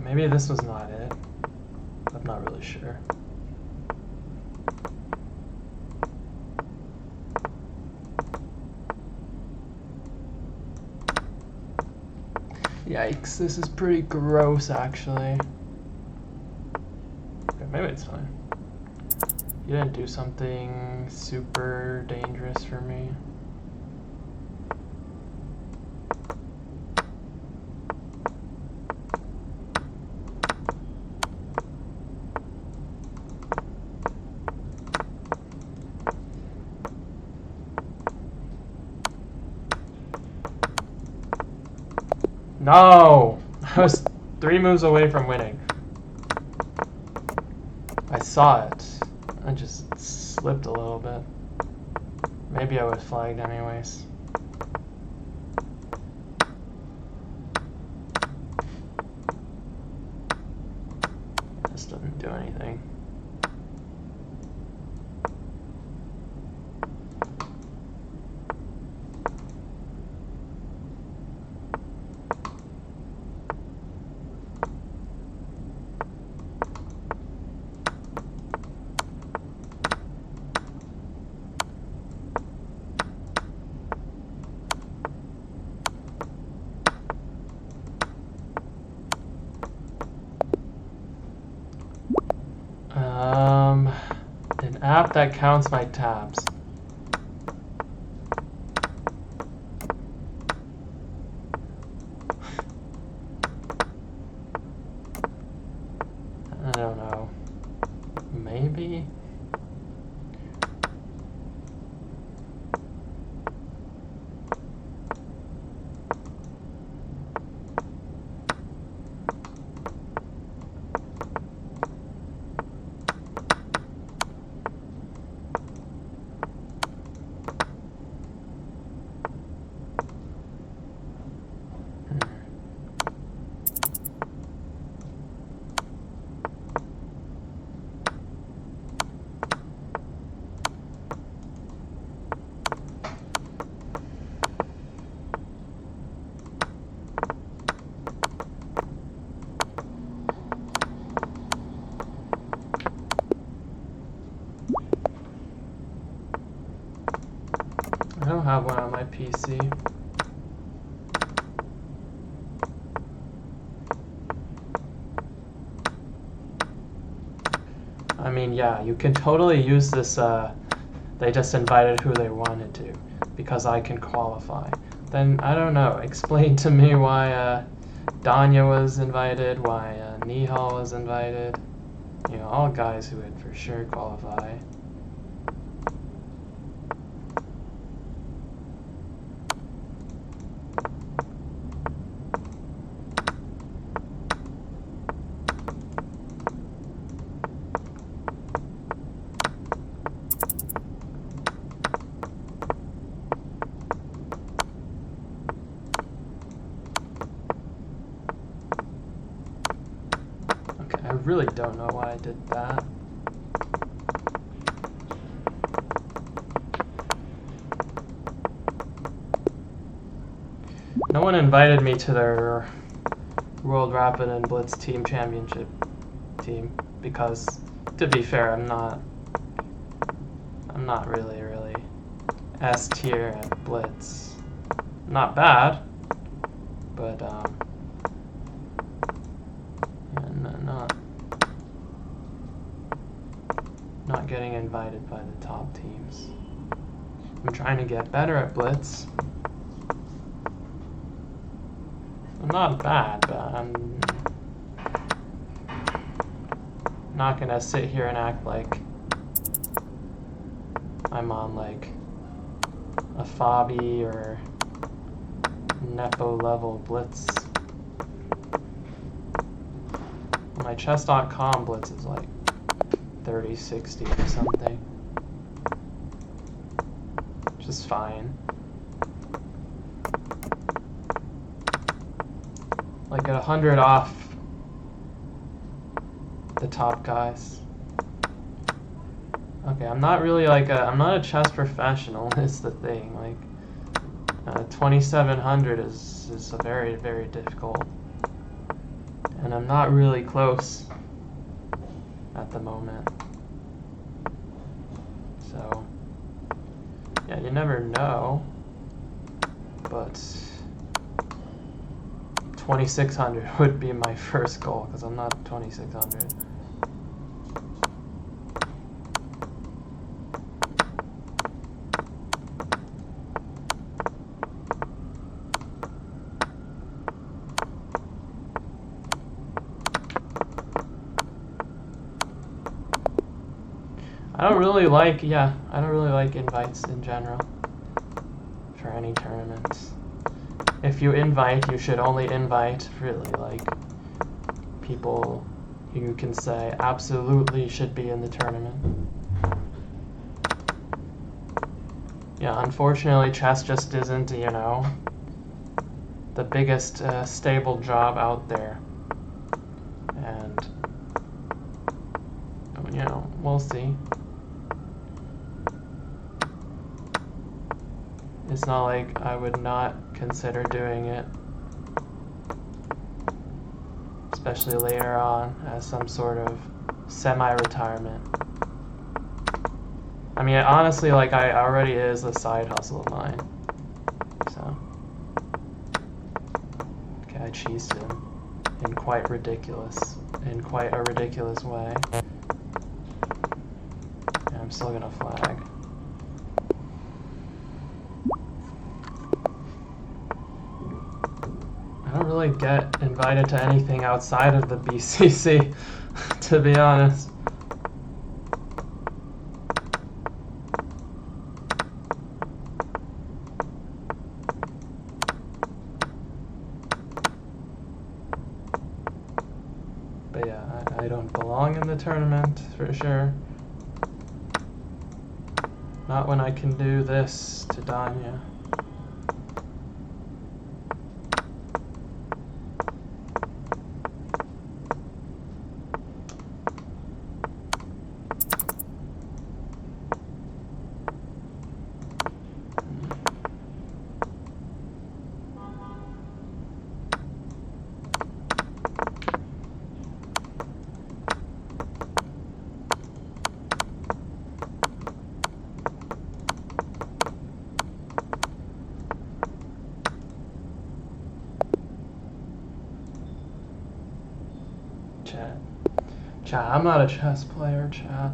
Maybe this was not it. I'm not really sure. Yikes, this is pretty gross actually. Okay, maybe it's fine. You didn't do something super dangerous for me. No! I was 3 moves away from winning. I saw it. I just slipped a little bit. Maybe I was flagged anyways. This doesn't do anything. An app that counts my tabs. I don't know. Maybe? I don't have one on my PC. I mean, yeah, you can totally use this, they just invited who they wanted to, because I can qualify. Then, I don't know, explain to me why Danya was invited, why Nihal was invited. You know, all guys who would for sure qualify. I really don't know why I did that. No one invited me to their World Rapid and Blitz Team Championship team because, to be fair, I'm not really S tier at Blitz. Not bad, but not getting invited by the top teams. I'm trying to get better at Blitz. I'm not bad, but I'm not gonna sit here and act like I'm on like a Fabi or Nepo level Blitz. My chess.com Blitz is like 30-60 or something. Which is fine. Like at 100 off the top guys. Okay, I'm not really like I'm not a chess professional, is the thing. Like 2700 is a very, very difficult. And I'm not really close at the moment. So, yeah, you never know. But 2600 would be my first goal, because I'm not 2600. I don't really like invites in general for any tournaments. If you invite, you should only invite really like people you can say absolutely should be in the tournament. Yeah, unfortunately chess just isn't, you know, the biggest stable job out there. And, you know, we'll see. It's not like I would not consider doing it, especially later on as some sort of semi-retirement. I mean, honestly, like, I already is a side hustle of mine, so. Okay, I cheesed him in quite a ridiculous way. And I'm still gonna flag. I don't really get invited to anything outside of the BCC, to be honest. But yeah, I don't belong in the tournament, for sure. Not when I can do this to Danya. Chat, I'm not a chess player, chat.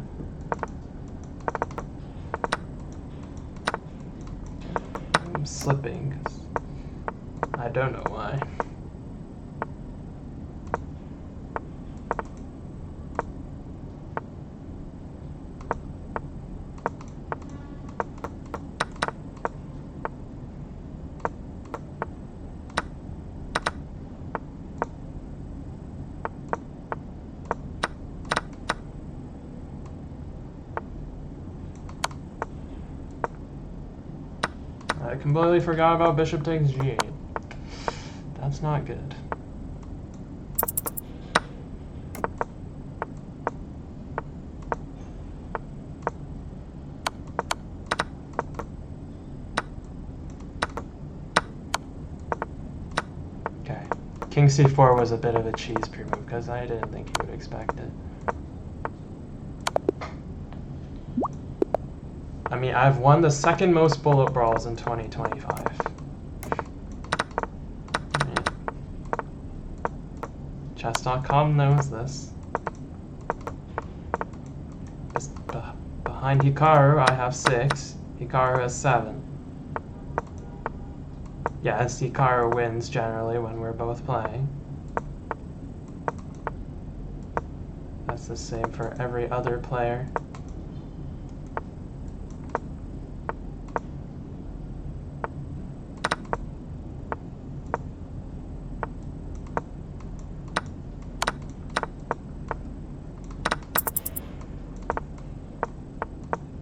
I'm slipping, 'cause I don't know why. I completely forgot about bishop takes g8. That's not good. Okay. King c4 was a bit of a cheese pre-move because I didn't think he would expect it. I mean, I've won the second most bullet brawls in 2025. Chess.com knows this. Behind Hikaru, I have 6. Hikaru has 7. Yes, Hikaru wins generally when we're both playing. That's the same for every other player.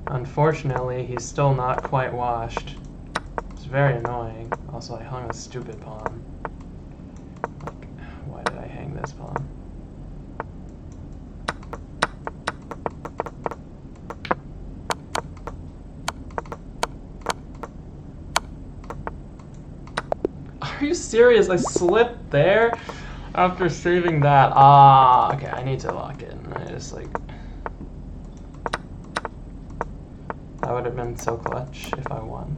Unfortunately, he's still not quite washed. It's very annoying. Also, I hung a stupid pawn. Like, why did I hang this pawn? Are you serious? I slipped there after saving that. Ah, okay, I need to lock in. I just like... That would have been so clutch if I won.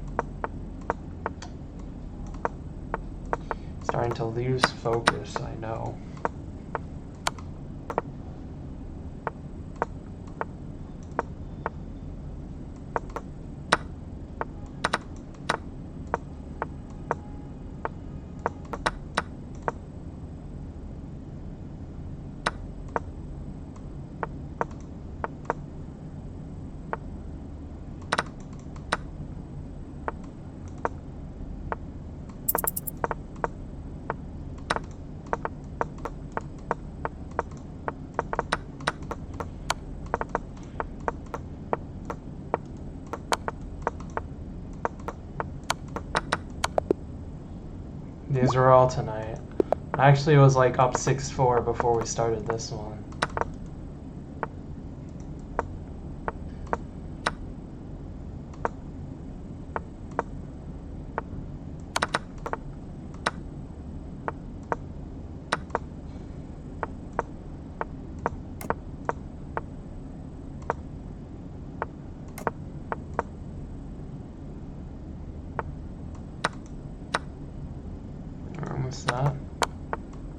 Starting to lose focus, I know. These were all tonight. I actually was like up 6-4 before we started this one. What's that?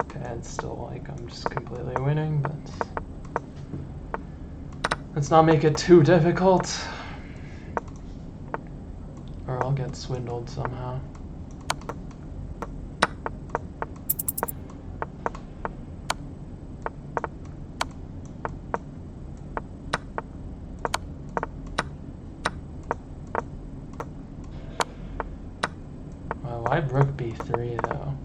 Okay, it's still like I'm just completely winning, but let's not make it too difficult, or I'll get swindled somehow. Well, why rook b3 though?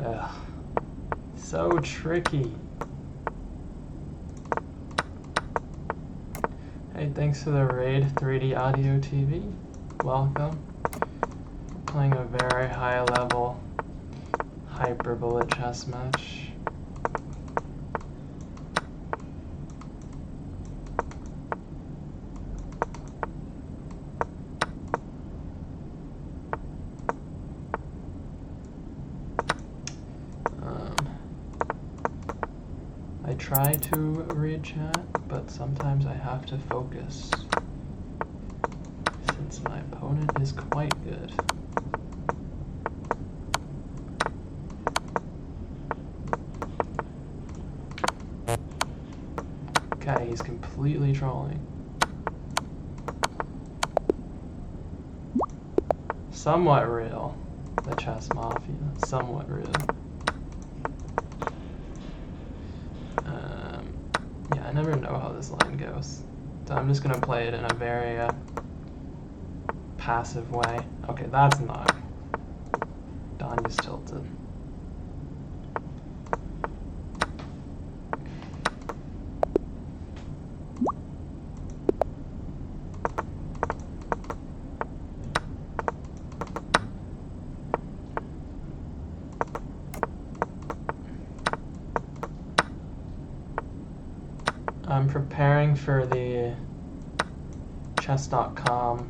Ugh. So tricky. Hey, thanks for the raid, 3D Audio TV. Welcome. Playing a very high level hyperbullet chess match. I try to read chat, but sometimes I have to focus, since my opponent is quite good. Okay, he's completely trolling. Somewhat real, the chess mafia, somewhat real. Yeah, I never know how this line goes, so I'm just gonna play it in a very passive way. Okay, that's not. Donnie's tilted. I'm preparing for the chess.com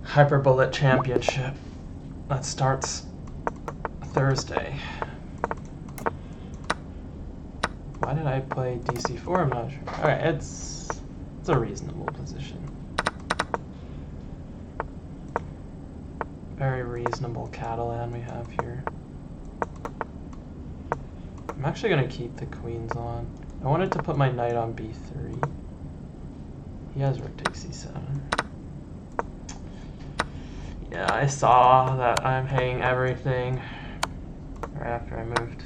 Hyperbullet Championship that starts Thursday. Why did I play DC4? I'm not sure. Okay, it's a reasonable position. Very reasonable Catalan we have here. I'm actually going to keep the queens on. I wanted to put my knight on b3. He has rook takes c7. Yeah, I saw that I'm hanging everything right after I moved.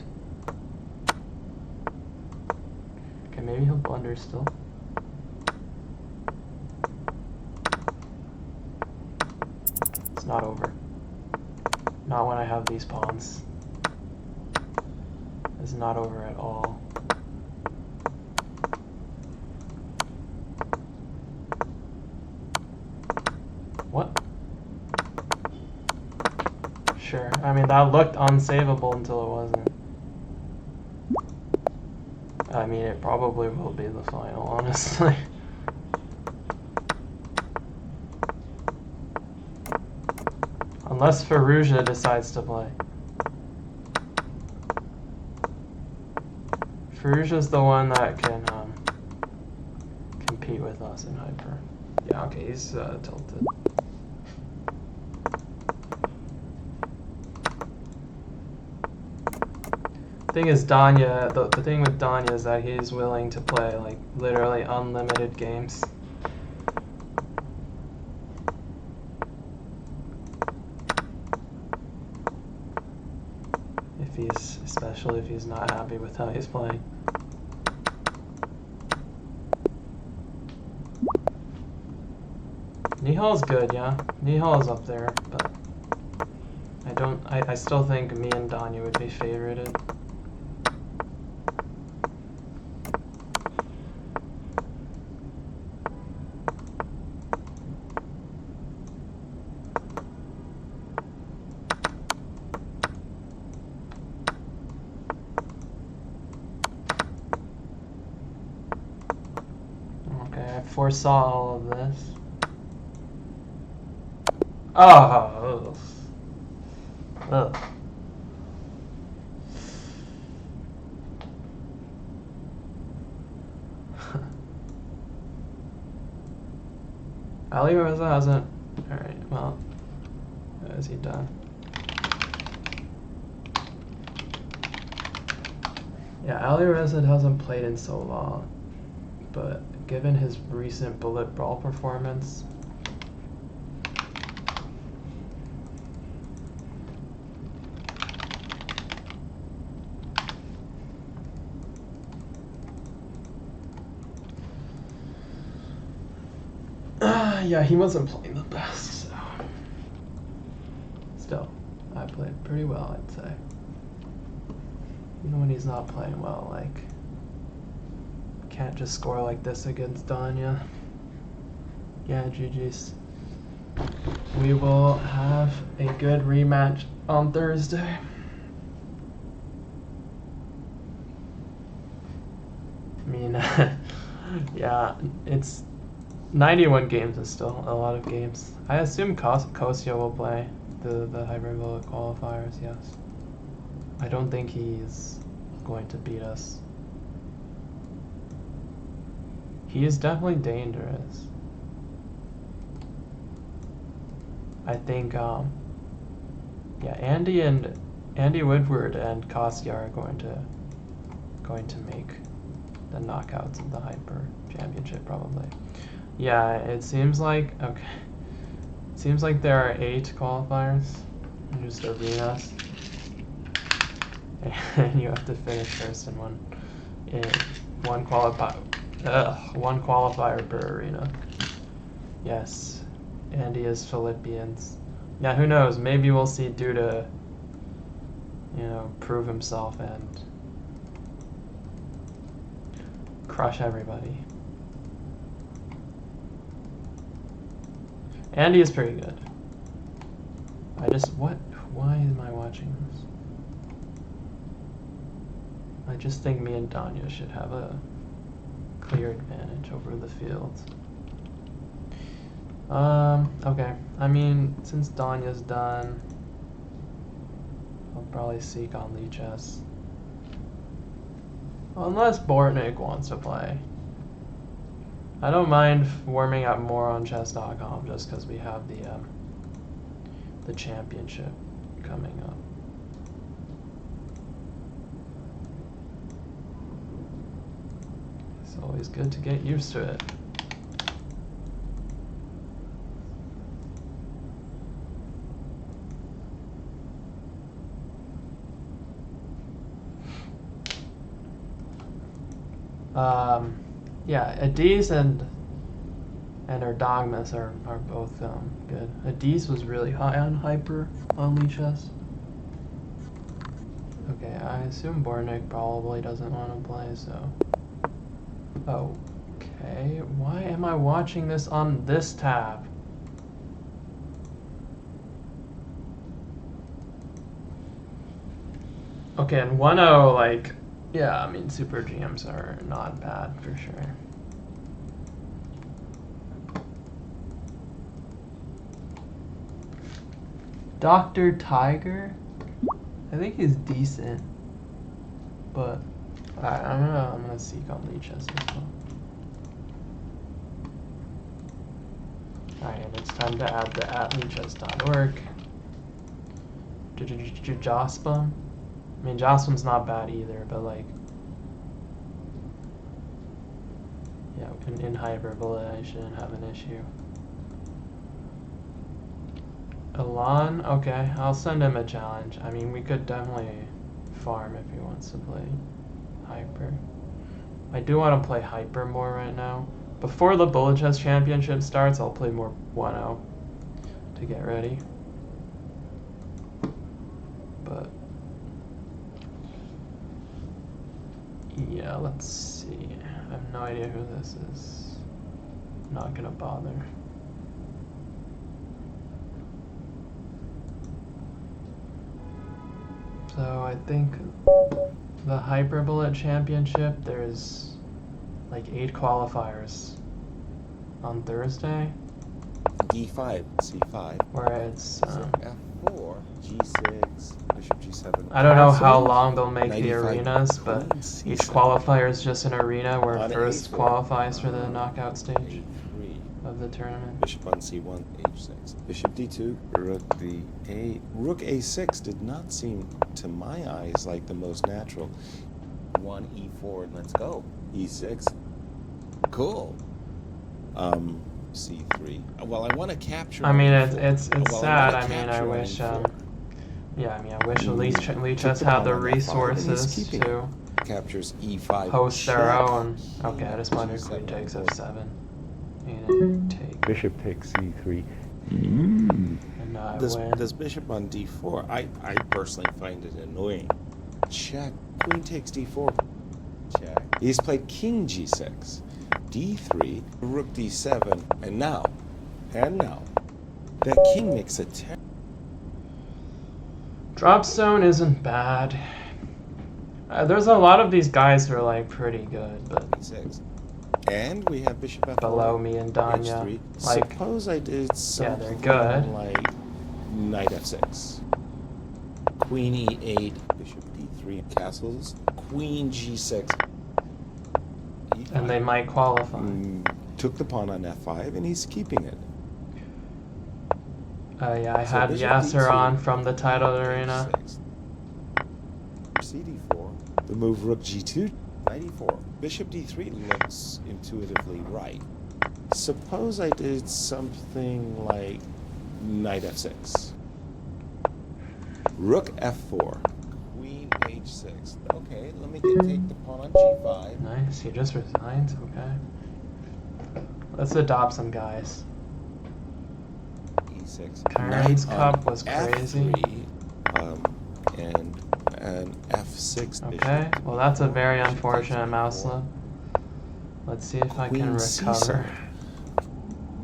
Okay, maybe he'll blunder still. It's not over. Not when I have these pawns. It's not over at all. What? Sure. I mean, that looked unsavable until it wasn't. I mean, it probably will be the final, honestly. Unless Firouzja decides to play. Firouzja's the one that can compete with us in hyper. Yeah, okay, he's tilted. Thing is, Danya, the thing with Danya is that he's willing to play like literally unlimited games. Especially if he's not happy with how he's playing. Nihal's good, yeah. Nihal's up there, but I still think me and Danya would be favorited. Foresaw all of this. Oh. Ugh. Ali Reza hasn't. Alright, well. What has he done? Yeah, Ali Reza hasn't played in so long. But given his recent bullet brawl performance, yeah, he wasn't playing the best, so still, I played pretty well, I'd say. Even when he's not playing well, like, can't just score like this against Danya. Yeah, GG's. We will have a good rematch on Thursday. I mean, yeah, it's 91 games is still a lot of games. I assume Kostia will play the Hyperbolic qualifiers, yes. I don't think he's going to beat us. He is definitely dangerous. I think, yeah, Andy Woodward and Kostia are going to make the knockouts of the Hyper Championship probably. Yeah, it seems like It seems like there are 8 qualifiers, just arenas, and you have to finish first in one qualifier per arena. Yes, Andy is Philippians. Yeah, who knows? Maybe we'll see Duda, prove himself and crush everybody. Andy is pretty good. Why am I watching this? I just think me and Danya should have a clear advantage over the field. Okay. I mean, since Danya's done, I'll probably seek on Lee Chess. Unless Bortnik wants to play. I don't mind warming up more on chess.com just because we have the championship coming up. It's always good to get used to it. Yeah, Adiz and Erdogmus are both good. Adiz was really high on hyper on Lichess. Okay, I assume Bornik probably doesn't want to play, so. Okay, why am I watching this on this tab? Okay, and 1-0, like, yeah, I mean, super GMs are not bad for sure. Dr. Tiger? I think he's decent, but I'm gonna seek on Lichess as well. Alright, and it's time to add the @lichess.org. Jospam? I mean, Jospam's not bad either, but like, yeah, in hyperbole, I shouldn't have an issue. Elan? Okay, I'll send him a challenge. I mean, we could definitely farm if he wants to play hyper. I do want to play hyper more right now. Before the Bullet Chess Championship starts, I'll play more 1-0 to get ready. But yeah, let's see. I have no idea who this is. Not gonna bother. So I think the Hyperbullet Championship, there's like 8 qualifiers on Thursday. D5, C5. Where it's F4, G6, Bishop G7. I don't know how long they'll make the 95, arenas, but Queen each C7. qualifier is just an arena where On first A4. qualifies for the knockout stage A3. of the tournament. Bishop on C1, H6. Bishop D2, Rook D8. Rook A6 did not seem, to my eyes, like the most natural. 1 E4, and let's go. E6. Cool. C3. Well, I want to capture. I mean, on it's E4. sad. I mean, I wish. Yeah, I mean, I wish Lichess had the resources to captures E5. host their check. own. Okay, I just wanted queen takes F7. And take. Bishop takes C3. And I win. This bishop on D4, I personally find it annoying. Check. Queen takes D4. Check. He's played King G6. D3, Rook D7, and now, that king makes a 10. Drop zone isn't bad. There's a lot of these guys who are like pretty good, but D6. And we have Bishop F4. below me and Danya. H3. Like, Suppose I did something they're good. like Knight F6. Queen E8, Bishop D3, castles. Queen G6. E5. and they might qualify. Took the pawn on F5, and he's keeping it. Yeah, I So had Bishop Yasser D2, on from the titled arena. H6. CD4. The move Rook G2, Knight E4. Bishop D3 looks intuitively right. Suppose I did something like Knight F6. Rook F4. Queen H6. Okay, let me take the pawn on G5. Nice, he just resigned. Okay. Let's adopt some guys. E6. Karen's Knight cup on was crazy. F3, and F6. Okay, bishop. well that's a very Bishop unfortunate takes mouse E4. slip. Let's see if I Queen can recover. C7.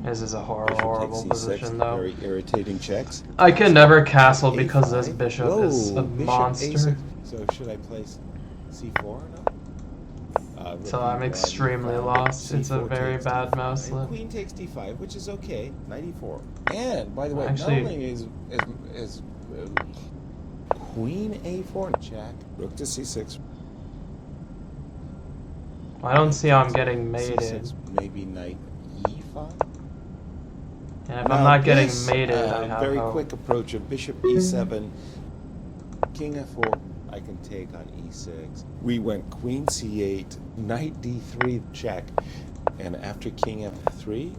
This is a Bishop horrible takes E6, position though. Very irritating checks. I can never castle because this A5. bishop Whoa, is a bishop monster. A6. So should I place C4 or not? So I'm extremely lost. It's a very bad mouse slip. Queen takes D5, which is okay. Knight E4. And by the way, Actually- not only is Queen A4 check, Rook to C6. I don't see how I'm getting mated. C6, maybe knight E5. And if Now I'm not getting this, mated, I have very hope. quick approach of bishop E7, king F4. I can take on E6. We went queen C8, knight D3, check, and after king F3,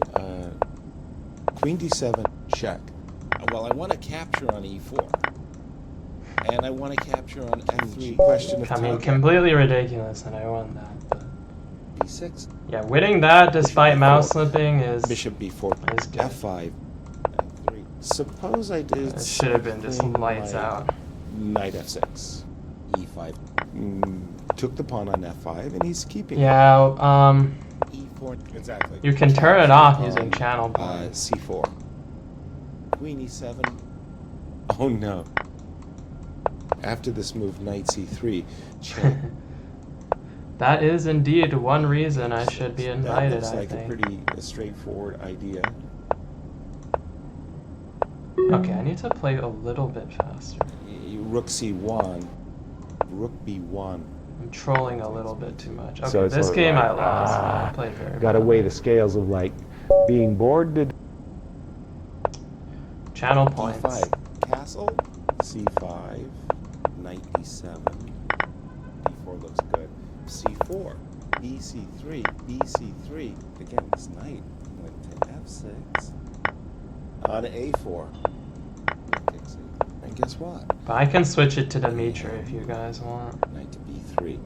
queen D7, check. Well, I want to capture on E4, and I want to capture on F3. Question of I mean, time. completely ridiculous, and I won that. But B6. yeah, winning that despite Bishop mouse B4. slipping is Bishop B4. is good. F5. F3. Suppose I did. It should have been just something lights like out. Knight F6. E5. Took the pawn on F5, and he's keeping it. Yeah, E4. Exactly. you can turn it off using channel points. C4. Queen E7. Oh no. After this move, knight C3. Check. That is indeed one reason I should be That invited, looks I like think. a pretty straightforward idea. Okay, I need to play a little bit faster. Rook C1. Rook B1. I'm trolling a little bit too much. Okay, So it's this sort of game like, I lost. I played very Got to badly. weigh the scales of like being bored to Channel points. D5. Castle. C5. Knight D7. D4 looks good. C4. BC3. BC3. Again, this knight went to F6. On A4. And guess what? But I can switch it to Dimitri if you guys want. Knight to B3.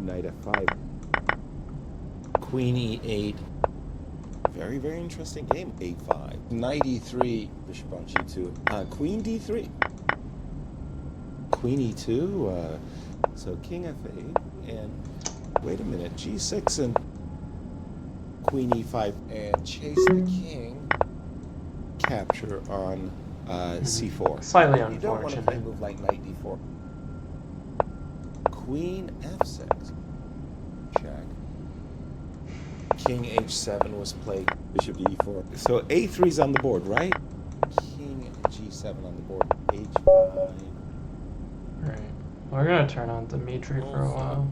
Knight F5. Queen E8. Very, very interesting game. A5. Knight E3. Bishop on G2. Queen D3. Queen E2. So King F8. And wait a minute. G6 and Queen E5. And chase the king. Capture on C4. Slightly You don't want to play a unfortunate. move like Knight D4. Queen F6. Check. King H7 was played. Bishop E4. So A3's on the board, right? King G7 on the board. H5. Right. We're gonna turn on Dimitri for a while.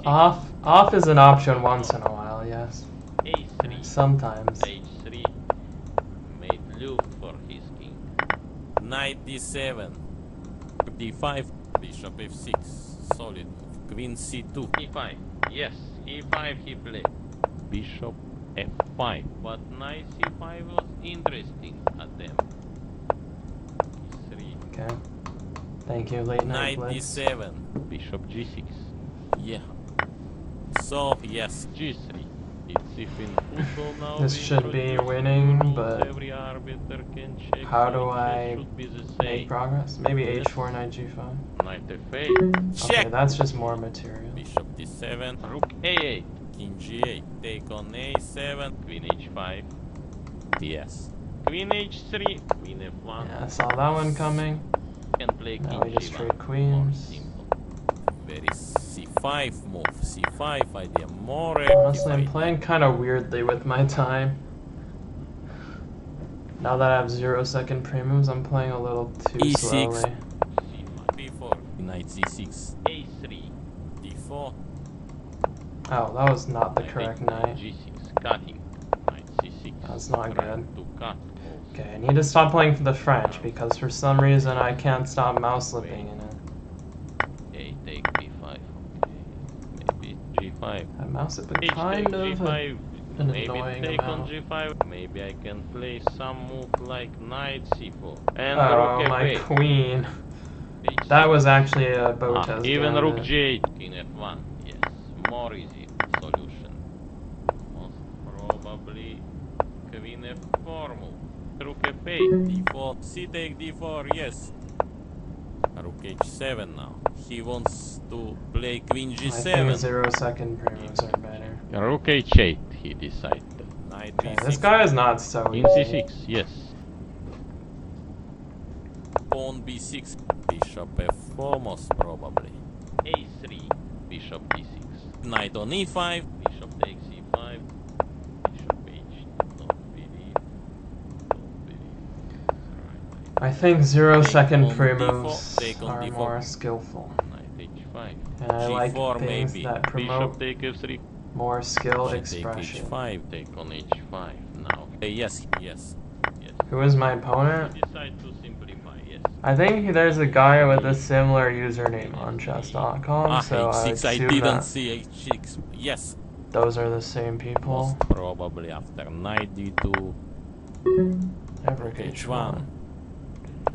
Off is an option once in a while, yes. A3. Sometimes. H3 made loop for his king. Knight D7. D5. Bishop F6. Solid move. Queen C2. E5. Yes, E5 he played. Bishop F5. But knight C5 was interesting at them. E3. Okay. Thank you, late night Knight blitz. D7. Bishop G6. Yeah. So, yes, G3. It's if in football now This we should be introduce winning, rules, but every arbiter can check, how so do it I should be the make same. progress? Maybe Yes. H4, Knight G5. Knight F8. Okay, Check. that's just more material. Bishop D7. Rook A8. King G8. Take on A7. Queen H5. Yes. Queen H3. Queen F1. Yeah, I saw that one coming. Can play Now King we just G1. trade More queens. simple. Very C5 move. C5 idea. More Honestly, I'm active playing kind of weirdly with my time. Now that I have 0-second pre-moves, I'm playing a little too E6. slowly. C5. B4. Knight C6. A3. D4. Oh, that was not the Knight correct takes knight. G6. Cutting. Knight C6. That's not Trying good. to cut. Okay, I need to stop playing for the French because for some reason I can't stop mouse slipping in it. A take B5. Okay. Maybe G5. That mouse slipping H kind take of G5. an Maybe annoying take on amount. G5. Maybe I can play some move like Knight C4. And Oh, Rook my F8. queen. H6. That was actually a Botez even gambit. Rook G8. King F1. Yes. More easy solution. Most probably Queen F4 move. Rook F8. D4. C take D4. Yes. Rook H7 now. He wants to play Queen I think G7. 0-second pre-moves are better. Rook H8. He decided. Knight Okay, B6. this guy is not so King easy. C6. Yes. Pawn B6. Bishop F4 most probably. A3. Bishop D6. Knight on E5. Bishop takes E5. Bishop H. Don't believe. Don't believe. Right. I think 0-second on pre-moves D4, take on are D4. more skillful. Knight h5. And I like g4 things maybe. that promote Bishop take f3. more skill Take expression. h5. Take on h5 now. Yes, yes, yes. Who is my opponent? You decide to simplify. Yes. I think there's a guy with a similar username on chess.com, so I h6. I assume didn't that see h6. Yes. those are the same people. Most probably after knight d2. Never h1.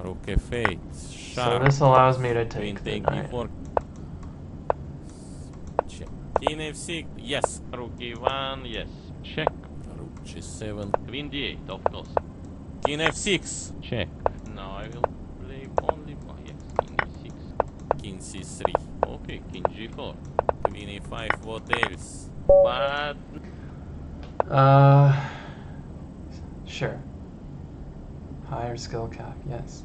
Rook f8. So Sharp. this allows me to Queen take the take knight. d4. Check. King f6. Yes. Rook e1. Yes. Check. Rook g7. Queen d8. Of course. King f6. Check. Now I will play only. Oh, yes. King e6. King c3. Okay. King g4. Queen e5. What else? But Sure. Higher skill cap, yes.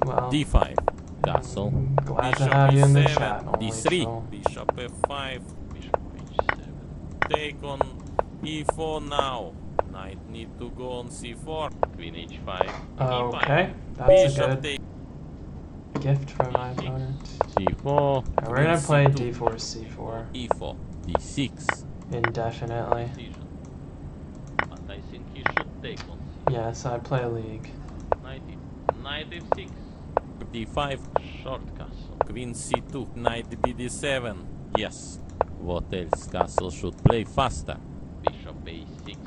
Well, d5. Castle. I'm glad to Bishop have you in the e7. chat, only d3. so. Bishop f5. Bishop h7. Take on e4 now. Knight need to go on c4. Queen h5. Okay, that's Bishop a good take gift from my opponent. c4. Alright, we're gonna play d4, c4 e4. d6. indefinitely. Decision. But I think he should take on Yes, I play League. knight f6. d5. Short castle. Queen c2. Knight bd7. Yes. What else? Castle should play faster. Bishop a6.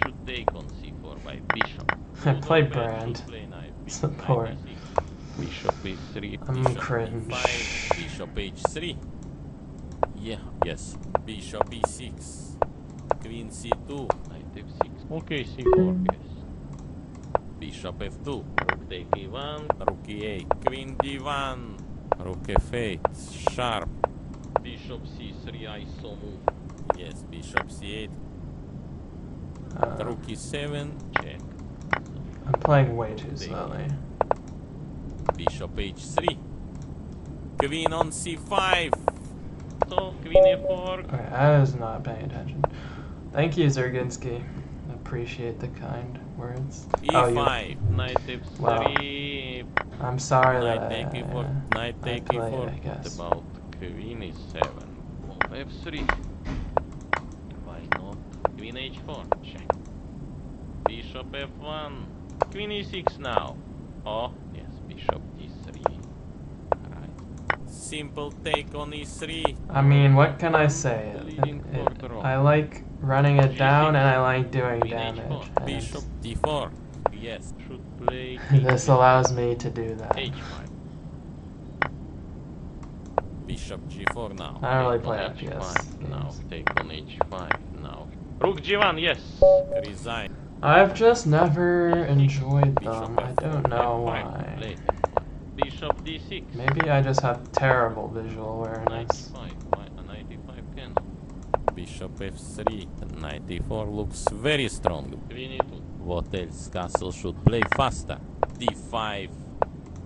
Should take on c4 by bishop. I play Rudolph Brand. should play knight Support. knight e6. Bishop e3. I'm Bishop cringe. e5. Bishop h3. Yeah. Yes. Bishop e6. Queen c2. Knight f6. Okay, c4. Yes. Bishop f2. Rook take e1. Rook e8. Queen d1. Rook f8. Sharp. Bishop c3. ISO move. Yes. Bishop c8. Rook e7. Check. I'm playing way too slowly. Bishop h3. Queen on c5. So queen e4. Okay, I was not paying attention. Thank you, Zerginski. Appreciate the kind words. e5. Knight f3. I'm sorry Knight that take e4. Knight I take played, e4. I What guess. about queen e7? Move f3. Why not? Queen h4. Check. Bishop f1. Queen e6 now. Oh, yes. Bishop d3. Right. Simple take on e3. I mean, what can I say? Leading for draw. I like running it down and I like doing Queen damage. h4. and Bishop d4. Yes. Should play this allows me to do that. h5. Bishop g4 now. I don't really Take play on FPS h5 now. games. Take on h5 now. Rook g1, yes. Resign. I've just never enjoyed Bishop them. I f4, don't know f5, why. play f5. Bishop d6. Maybe I just have terrible visual awareness. 95. Why a 95 can? Bishop f3. And 94 looks very strong. Queen e2. What else? Castle should play faster. d5.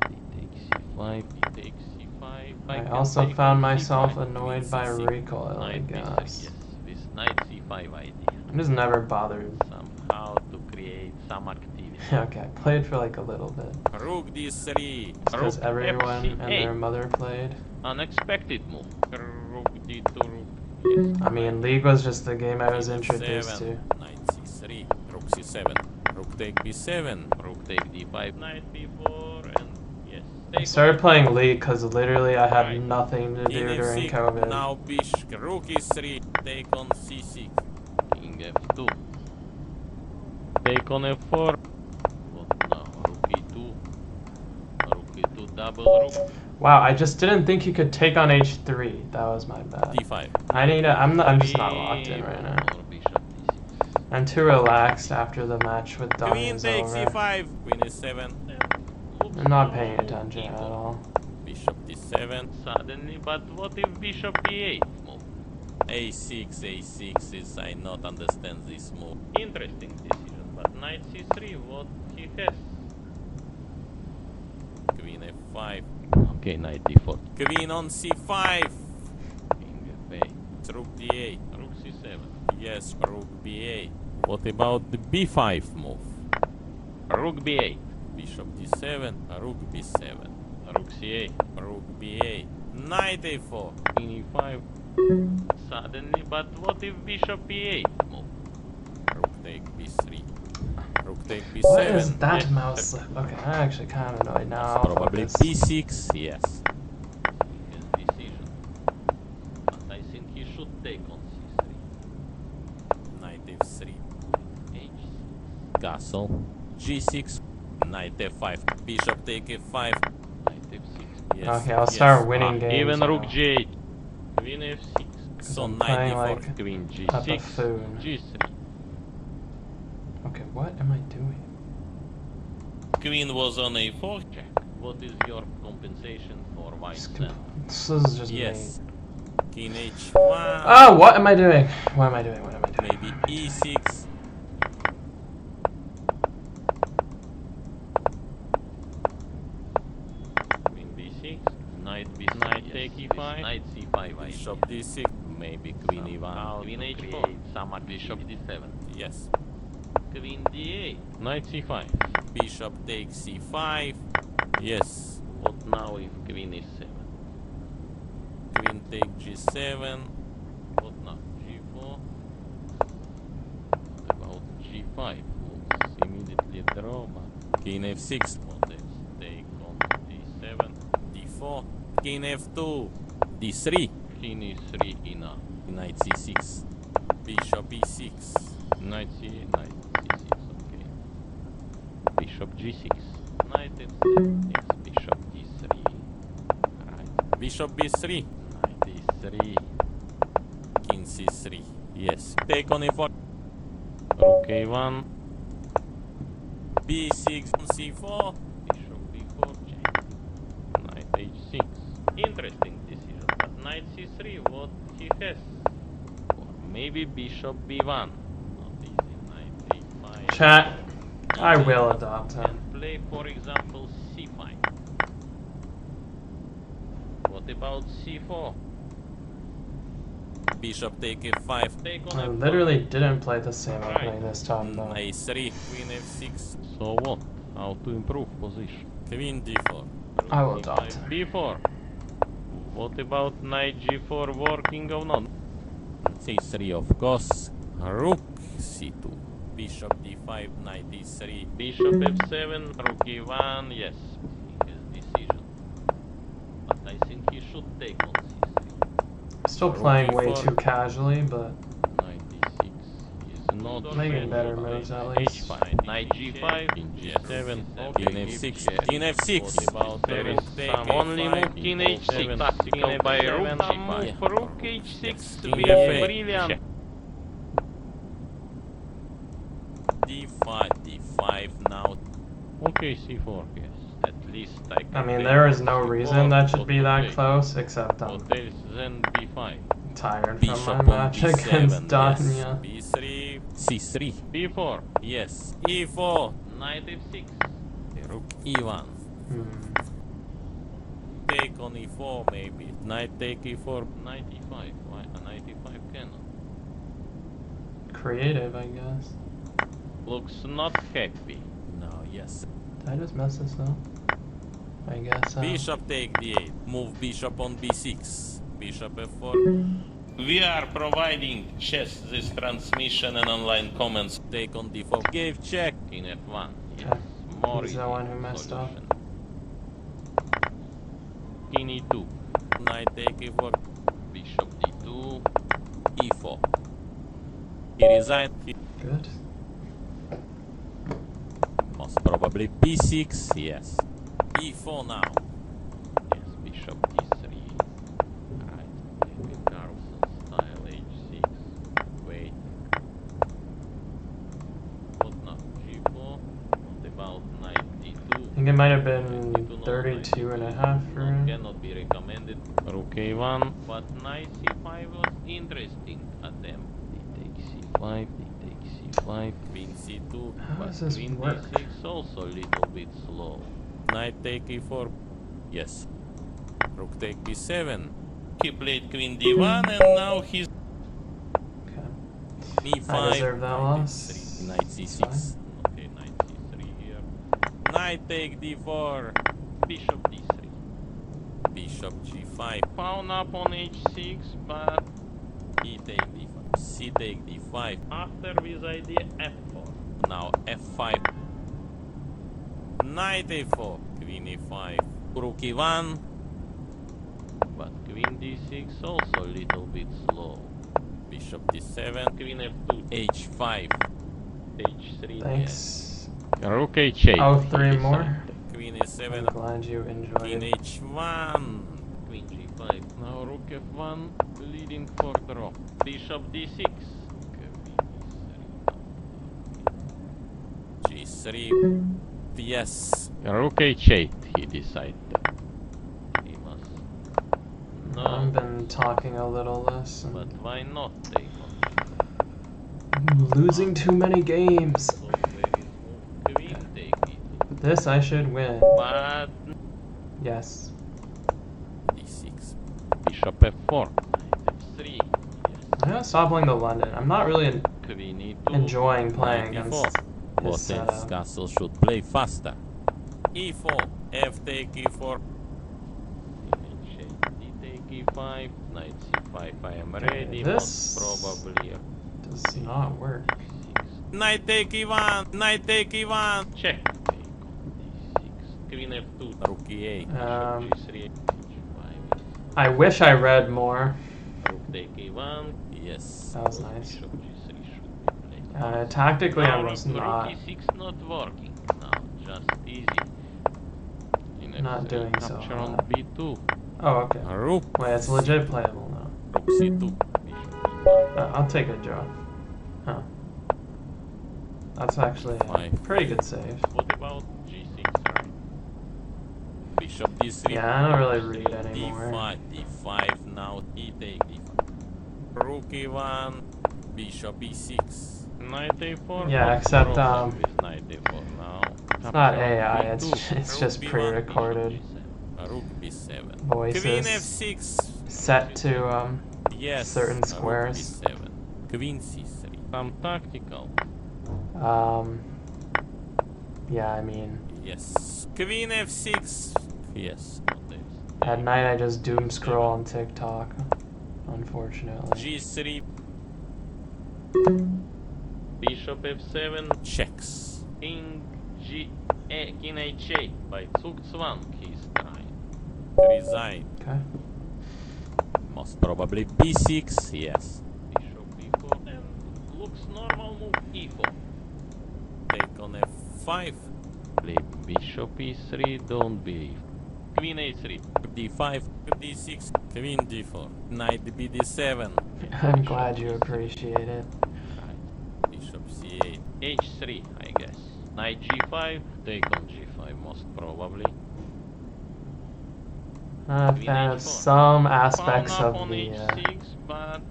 He takes c5. He takes c5. I can also take found on myself c5. annoyed by Queen c6. recoil, I Knight b6, guess. yes. With knight c5 idea. I'm just never bothered. Somehow to create some activity. Okay, I played for like a little bit. Rook d3. Because Rook everyone and f8. their mother played. Unexpected move. Rook d2. Rook. Yes. I mean, League was just the game I was King introduced f7, to. Knight c3. Rook c7. Rook take b7. Rook take d5. Knight b4 and yes. I started playing League because literally I had Right. nothing to King do during f6. COVID. Now bishop. Rook e3. Take on c6. King f2. Take on f4. What now? Rook e2. Rook e2 double rook. Wow, I just didn't think you could take on h3. That was my bad. d5. I need to, I'm just not locked in right now. Or bishop d6. I'm too relaxed after the match with Dom Queen is takes over. e5. Queen e7. I'm not paying attention at all. Bishop d7 suddenly, but what if bishop d8 move? a6, a6 is, I not understand this move. Interesting decision, but knight c3, what he has? Queen f5. Okay, knight d4. Queen on c5. King f8. Rook d8. Rook c7. Yes, rook b8. What about the b5 move? Rook b8. Bishop d7. Rook b7. Rook c8. Rook b8. Knight a4. King e5. Suddenly, but what if bishop e8 move? Rook take b3. Rook take b7. What is that Yes. mouse slip? Okay, I'm actually kind of annoyed now. Probably Focus. b6. Yes. His decision. But I think he should take on c3. Knight f3. h6. Castle. g6. Knight f5. Bishop take f5. Knight f6. Yes. Okay, I'll yes. start winning games. Even now. rook g8. Queen f6. So I'm knight playing d4. like Queen a g6. buffoon. g3. Okay, what am I doing? Queen was on a4 check. What is your compensation for white center? This is just Yes. me. King h1. Oh, what am I doing? What am I doing? What am I doing? Maybe e6. Queen b6. Knight b6. Knight take e5. Knight c5. Bishop d6. Maybe queen e1. Queen h4. Some bishop d7. Yes. Queen d8. Knight c5. Bishop takes c5. Yes. What now if queen is 7? Queen take g7. What now? g4. What about g5? Moves immediately draw, but king f6. What else? Take on d7. d4. King f2. d3. King e3 enough. Knight c6. Bishop e6. Knight c8. Knight c6. Okay. Bishop g6. Knight f7. Yes. Bishop d3. Right. Bishop b3. Knight e3. King c3. Yes. Take on a4. Rook a1. b6 c4. Bishop b4 check. Knight h6. Interesting decision. But knight c3, what he has? Or maybe bishop b1. Not easy. Knight a5. Chat. I will adopt him. And play, for example, c5. What about c4? Bishop take f5. Take on I f4. literally didn't play the same Right. opening this time though. a3. Queen f6. So what? How to improve position? Queen d4. I will adopt him. b4. What about knight g4 working or not? c3 of course. Rook c2. Bishop d5, knight d3. Bishop f7, rook e1, yes. His decision. But I think he should take on c3. Still Rook playing way e4. too casually, but Knight d6 is not making better bad. moves at least. h5, knight g5, king g7, king f6, king f6. What about there is some only move king h6, tactical by rook g5. For rook h6 to be brilliant. d5, d5 now. Okay, c4, yes. At least I can. I mean take there is no c4, reason that should be that okay. close, except I'm What else then b5? tired Bishop from on my match b7, against Danya. yes. b3, c3, b4, yes. e4, knight f6, rook e1. Take on e4 maybe. Knight take e4, knight e5. Why a knight e5 cannot? Creative, I guess. Looks not happy. No, yes. Did I just mess this up? I guess. Bishop take d8. Move bishop on b6. Bishop f4. We are providing chess this transmission and online comments. Take on d4. Gave check in f1. Yes. Okay. More He's the easy one who messed up. solution. King e2. Knight take e4. Bishop d2. e4. He resigned. Good. Most probably b6. Yes. e4 now. Yes. Bishop d3. Right. Maybe Carlson style h6. Wait. What now? g4. What about knight d2? I think it might have been 32 and a half for him. Cannot be recommended. Rook a1, but knight c5 was interesting attempt. They take c5, they take c5, queen c2, How but does this queen work? d6 also a little bit slow. Knight take e4, yes. Rook take b7. He played queen d1 and now he's Okay. e5. I deserve that knight loss. d3, knight c6. Okay, knight c3 here. Knight take d4, bishop d3. bishop g5. Pawn up on h6, but e take d5. C take d5. After with idea f4. Now f5. Knight a4. Queen e5. Rook e1. But queen d6 also a little bit slow. Bishop d7. Queen f2. h5. h3. Thanks. Rook h8. Oh, three more? Queen I'm a7. glad you Queen enjoyed. h1. Queen g5. Now rook f1. Leading for draw. Bishop d6. G3. Yes. Rook h8. He decided. He must. No. I've been talking a little less. But why not take on? I'm losing too many games. So where is move? Queen take it. But this I should win. But Yes. d6. Bishop f4. Knight f3. I gotta stop playing the London. I'm not really Queen e2. enjoying playing Knight against e4. his Potence setup. castle should play faster. e4. F take e4. D take e5. Knight c5. I am ready. This- Most probably. Does not work. Knight take e1. Knight take e1. Check. Take on d6. Queen f2. Rook e8. G3. H5. I wish I read more. Rook take e1. Yes. That was nice. Bishop g3 should be played. Tactically, I Now was rook not. e6 not working. Now just easy. In Not f3, doing so capture on hot. b2. Oh, okay. Rook. Wait, it's legit playable now. Rook c2. Bishop I'll take a draw. Huh. That's actually a Fine. pretty good save. What about g6, right? Bishop d3. Yeah, I don't really read anymore. d5, d5 now. E take d5. Rook e1. Bishop e6. Knight a4. Yeah, What's except, problem with knight a4 now? It's not Capture on AI, b2. it's Rook just b1, pre-recorded bishop g7. Rook b7. voices Queen f6. set to Yes. certain Rook squares. b7. Queen c3. Some tactical. Yeah, I mean, Yes. Queen f6. Yes. at night I just doom scroll on TikTok, unfortunately. g3. Bishop f7. Checks. King King h8 by Zugzwang. He's trying. Resign. Okay. Most probably b6. Yes. Bishop b4 and looks normal move e4. Take on f5. Play bishop e3. Don't believe. Queen a3. d5. d6. Queen d4. Knight bd7. I'm glad you appreciate it. Right. Bishop c8. h3, I guess. Knight g5. Take on g5 most probably. I'm a Queen fan of h4. some Pawn aspects up of on the h6, but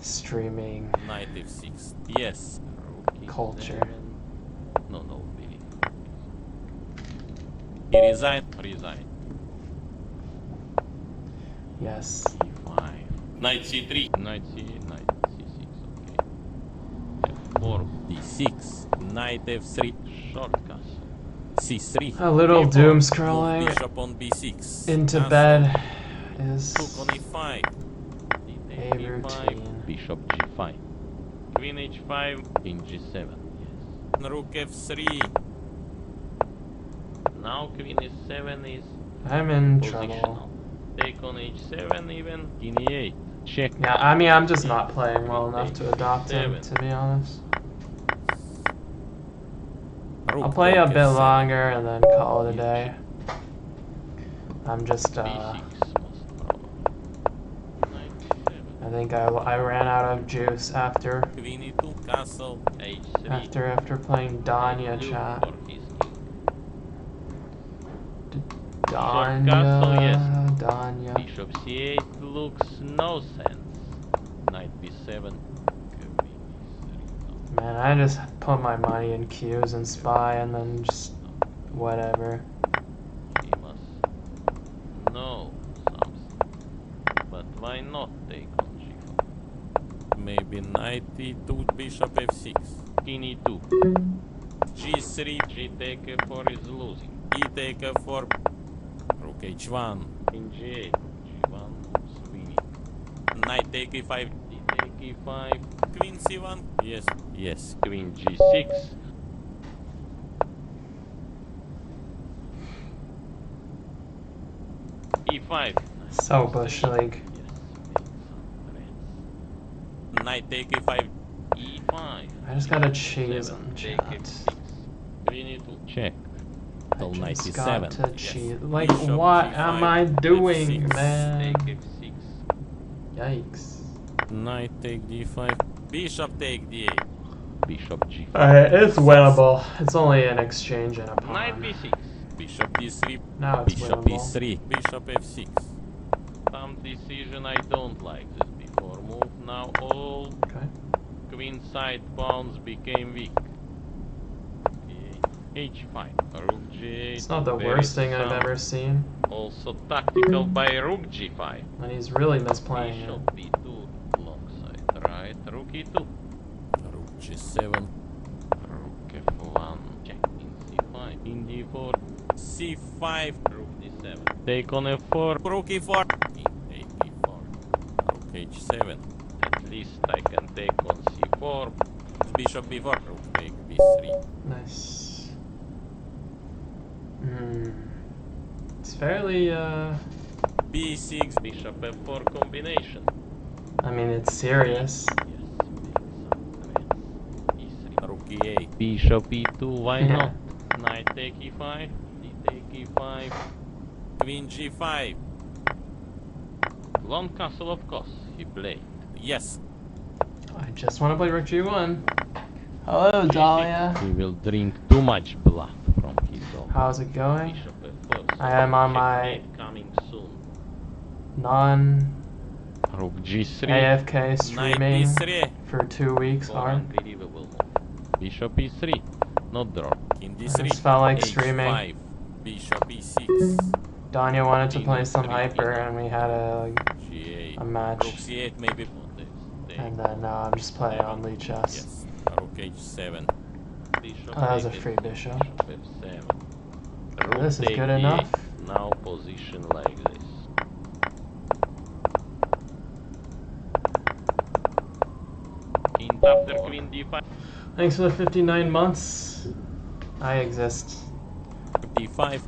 streaming knight f6. Yes. Rook e7. culture. No, really. He resigned. Resign. Yes. e5. Knight c3. Knight c8. Knight c6. Okay. f4. d6. Knight f3. Short castle. c3. A little b4. doom Move scrolling bishop on b6. into Castle. bed is Took on e5. a routine. Bishop g5. Queen h5. King g7. Yes. Rook f3. Now queen e7 is I'm in positional. trouble. Take on h7 even. King e8. Check. Yeah, I mean, I'm just not playing well enough to adopt him, to be honest. I'll play a bit longer and then call it a day. I'm just, b6 most probably. Knight e7. I think I ran out of juice after Queen e2 castle. h3. after playing Danya Look chat. for his king. Danya, castle, yes. Danya. Bishop c8 looks no sense. Knight b7. Man, I just put my money in Q's and Spy and then just whatever. He must know something. But why not take on g5? Maybe knight e2, bishop f6, king e2. g3, g take f4 is losing. E take f4, rook h1, King G8. G1 moves winning. Knight take E5. D take E5. Queen C1. Yes. Yes. Queen G6. E5. So bush league. Knight take E5. E5. I just gotta cheese him, Take chat. F6. We need to check. I Till just 97. got to Yes. cheese. Like, Bishop what G5, am I doing, F6. man? Take F6. Yikes. Knight take D5. Bishop take D8. Bishop G5. It's winnable. It's only an exchange and a pawn. Knight B6. Bishop D3. Now it's Bishop winnable. E3. Bishop F6. Some decision I don't like this before move. Now all Okay. queen side pawns became weak. H5. Rook G8. It's not the very worst thing I've sound. ever seen. Also tactical by Rook G5. And he's really misplaying it. Bishop B2 long side, right? Rook E2. Rook G7. Rook F1. Check in C5. In D4. C5. Rook D7. Take on F4. Rook E4. Take E4. Rook H7. At least I can take on C4. Bishop B4. Rook take B3. Nice. It's fairly, B6. Bishop F4 combination. I mean, it's serious. Rook E8. Bishop E2, why Yeah. not? Knight take E5, D take E5, Queen G5. Long castle, of course, he played. Yes, I just want to play Rook G1. Hello, Dahlia. he will drink too much blood from his own. How's it going? Bishop F4. I am on my checkmate coming soon. Rook G3. non-AFK Knight streaming B3. for 2 weeks For hard. unbelievable move. Bishop E3. Not draw. King D3. just felt like H5. streaming. Bishop E6. Danya wanted to play some hyper, and we had a G8. a match. Rook C8 maybe. And then now I'm just playing on Lee chess. Yes. Rook H7. Bishop Oh, that was a takes free bishop. Bishop F7. Rook This is take good D8. enough. Now position like this. King after Queen D5. Thanks for the 59 months. I exist. D5.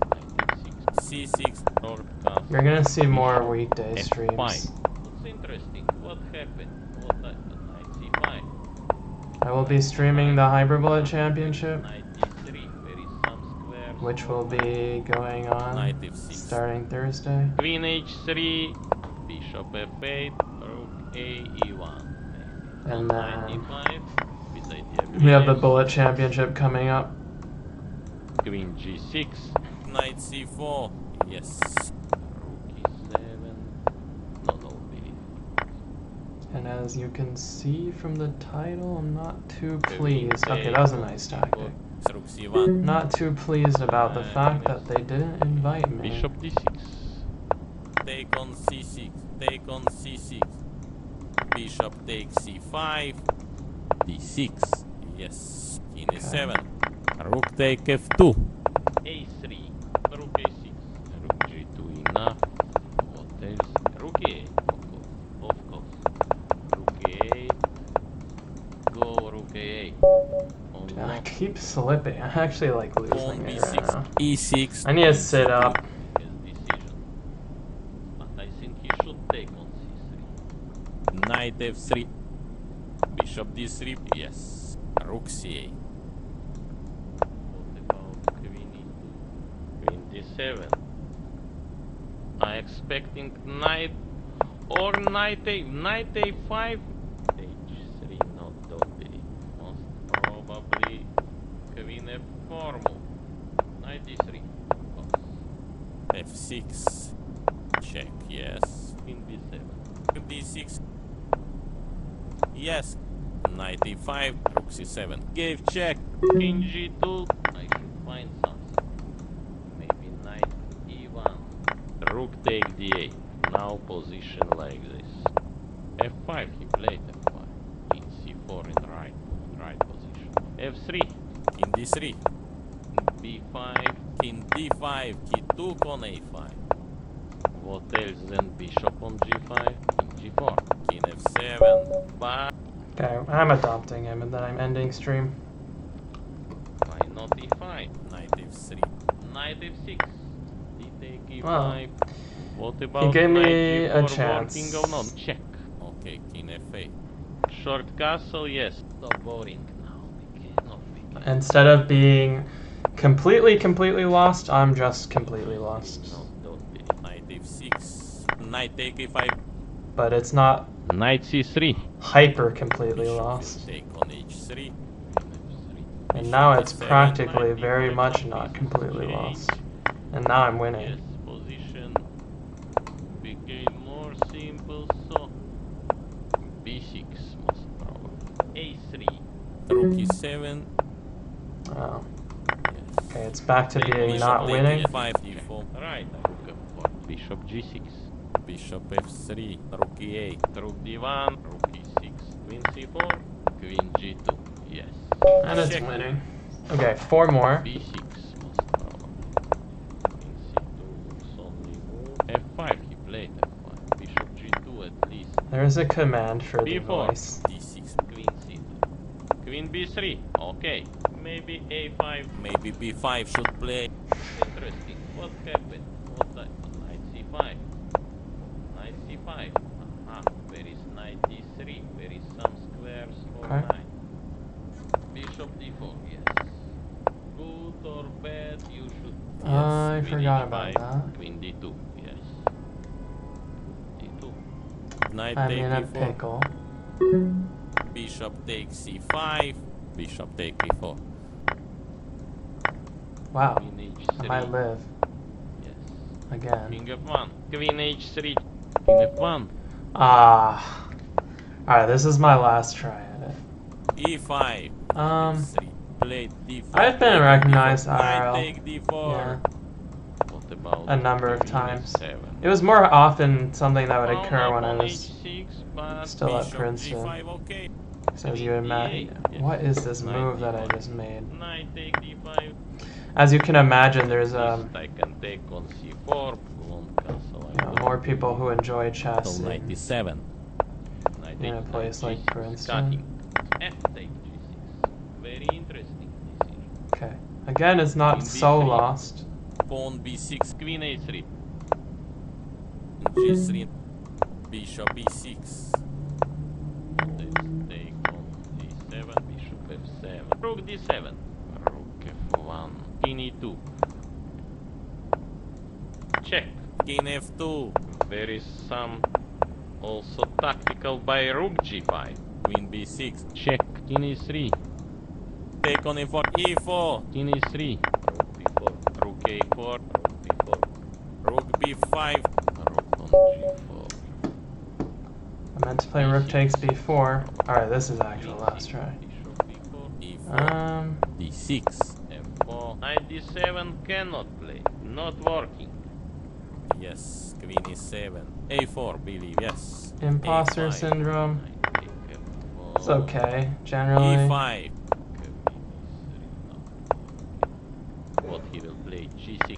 C6. Or You're gonna see more weekday F5. streams. What's interesting? What happened? What happened? Knight C5. I will be streaming the Hyperbullet Championship, Knight D3. There is some squares. which will be going on Knight F6. starting Thursday. Queen H3. Bishop F8. Rook A E1. And Knight then D5. With idea we have the Queen Bullet Championship coming up. Queen G6. Knight C4. Yes. Rook E7. No, believe. And as you can see from the title, I'm not too Queen pleased. Okay, that was a nice tactic. Rook C1. Not too pleased about the fact that they didn't invite me. Bishop D6. Take on C6. Take on C6. Bishop takes C5. D6. Yes. King E7. Rook take F2. A3. Rook A6. Rook G2 enough. What else? Rook A8. Of course. Rook A8. Go Rook A8. On I lock. keep slipping. I actually like Pawn losing it right B6. now. E6. I need to sit up. His decision. But I think he should take on C3. Knight F3. Bishop D3. Yes. Rook C8. What about Queen E2? Queen D7. I expecting knight or knight A. Knight A5. H3. Not don't believe. Most probably Queen F4 move. Knight D3. Of course. F6. Check. Yes. Queen B7. D6. Yes. Knight E5. Rook C7. Gave check. King G2. I should find something. Maybe knight E1. Rook take D8. Now position like this. F5. He played F5. King C4 in right position. F3. King D3. B5. King D5. He took on A5. What else then? Bishop on g5, king g4, king f7. But Okay, I'm adopting him and then I'm ending stream. why not e5? Knight f3, knight f6, d take e5. Well, What about gave me knight a g4 chance. working or not? Check. Okay, king f8. Short castle, yes. Stop boring now. We cannot. Instead of being completely lost, I'm just completely lost. No, don't be. Knight f6, knight take e5. But it's not Knight c3. hyper completely Bishop lost. will take on h3. And now it's Bishop practically f7, very knight much d5, not this completely is lost. change. And now I'm Yes, winning. position became more simple, so b6 most probably. a3. Rook e7. Oh. Yes. Okay, it's back to Take being bishop not take winning. e5, d4. Right, rook f4. Bishop g6. Bishop f3. Rook e8. Rook d1. Rook e6. Queen c4. Queen g2. Yes. And it's Check. winning. Okay, 4 more. b6 most probably. King c2 looks only move. f5 he played f5. Bishop g2 at least. There's a command for the b4. voice. d6 queen c2. Queen b3. Okay. Maybe a5. Maybe b5 should play. Interesting. What happened? What happened? Knight c5. Knight c5. Aha. Where is knight d3? Where is some squares for Okay. knight? Bishop d4. Yes. Good or bad? You should. Yes. I Queen forgot h5, about that. Queen d2. Yes. d2. Knight I'm take in a e4. pickle. Bishop takes c5. Bishop take e4. Wow, Queen I h3. might live Yes. again. King f1. Queen h3. King f1. Ah. Alright, this is my last try at it. e5. Um, Play d4. I've been take recognized d4. Knight IRL. take d4. Yeah, What about a number of queen times. f7? It was more often something that would Pawn occur up when I on was h6, but still at bishop Princeton. g5, okay. So as you would imagine, what is this move that I just made? Knight take d5. As you can imagine, there's East I can take on c4. Long castle. I don't more people who enjoy chess Knight in, e7. Knight in a takes place knight like g6, Princeton. cutting. F take g6. Very interesting decision. Okay, again, it's not Queen so b3. lost. Pawn b6, queen a3. g3. Bishop e6. Let's take on d7. Bishop f7. Rook d7. Rook f1. King e2. Check. King f2. There is some also tactical by rook g5. Queen b6. Check. King e3. Take on e4. e4. King e3. Rook b4. Rook a4. Rook b4. Rook b5. Rook on g4. I meant to play rook takes b4. Alright, this is actually the last try. Bishop b4. e4. d6. f4. Knight d7 cannot play. Not working. Yes. Queen e7. a4, believe. Yes. Imposter A5. syndrome. Knight take f4. It's okay, generally. e5. What he will play? g6.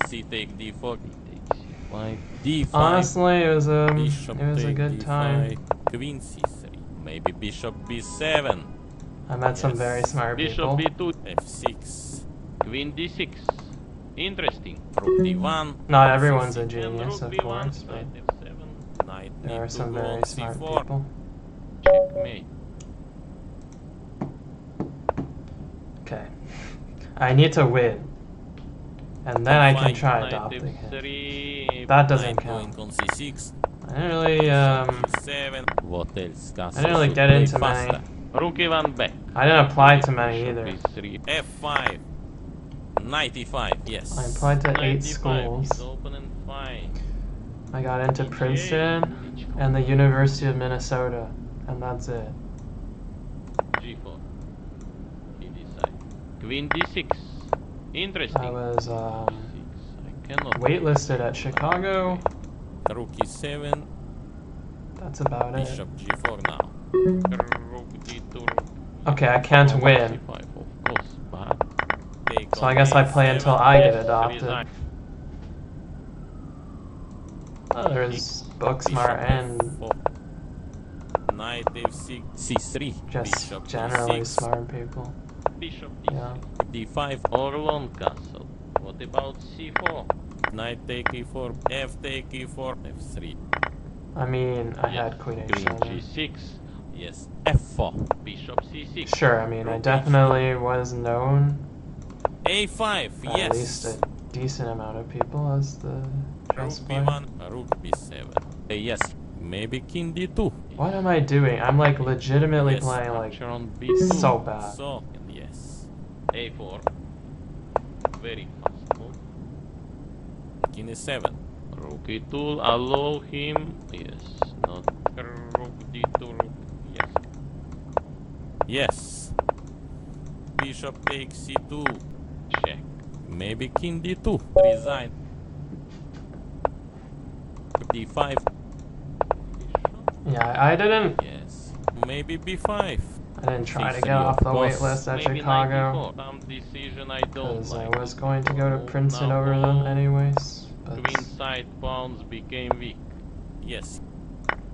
c take d4. D takes c5. d5. Honestly, it was Bishop a take good d5. time. Queen c3. Maybe bishop b7. I met some Yes. very smart Bishop people. b2. f6. Queen d6. Interesting. Rook d1. Not Rook everyone's a c6, genius, and of rook course, b1. but Knight f7. Knight there need are to some go very on smart c4. people. Checkmate. Okay. I need to win. And then I can Fine. try Knight adopting him. f3. That doesn't Knight count. going on c6. I didn't really, g7. What else? Castle I didn't really should get play into many. faster. Rook e1 back. I didn't apply to many Bishop either. e3. f5. Knight e5. Yes. I applied to 8 Knight e5. schools. He's open and fine. I got into Princeton and the University of Minnesota, and that's it. g4. He decides. Queen d6. Interesting. I was I cannot. waitlisted at Chicago. Rook e7. That's about it. Bishop g4 now. Rook d2. Rook Okay, I can't Rook win. c5, of course, but take So I on guess I play a7. until I get Yes, adopted. resign. Oh, there's book smart and Knight f6, c3, just bishop generally d6, smart people. bishop Yeah. d3, d5, or long castle. What about c4? Knight take e4, f take e4, f3. I mean, I Yes. had queen Queen h7. g6, yes, f4, bishop c6. Sure, I mean, I Rook definitely was known a5, by yes. at least a decent amount of people as the chess Rook player. b1, rook b7. Yes, maybe king d2. What am I doing? I'm like legitimately Yes, playing like capture on b2. so bad. So, yes. a4. Very fast move. King e7. Rook e2, allow him. Yes, not rook d2, rook. Yes. Yes. Bishop takes c2. Check. Maybe king d2. Resign. d5. Yeah, I didn't. Yes. Maybe b5. I didn't try to C3, get off the of wait course. list at Maybe Chicago 94. Some decision I don't because I like. was going to go to Move Princeton now over them all anyways. But Queen side pawns became weak. Yes.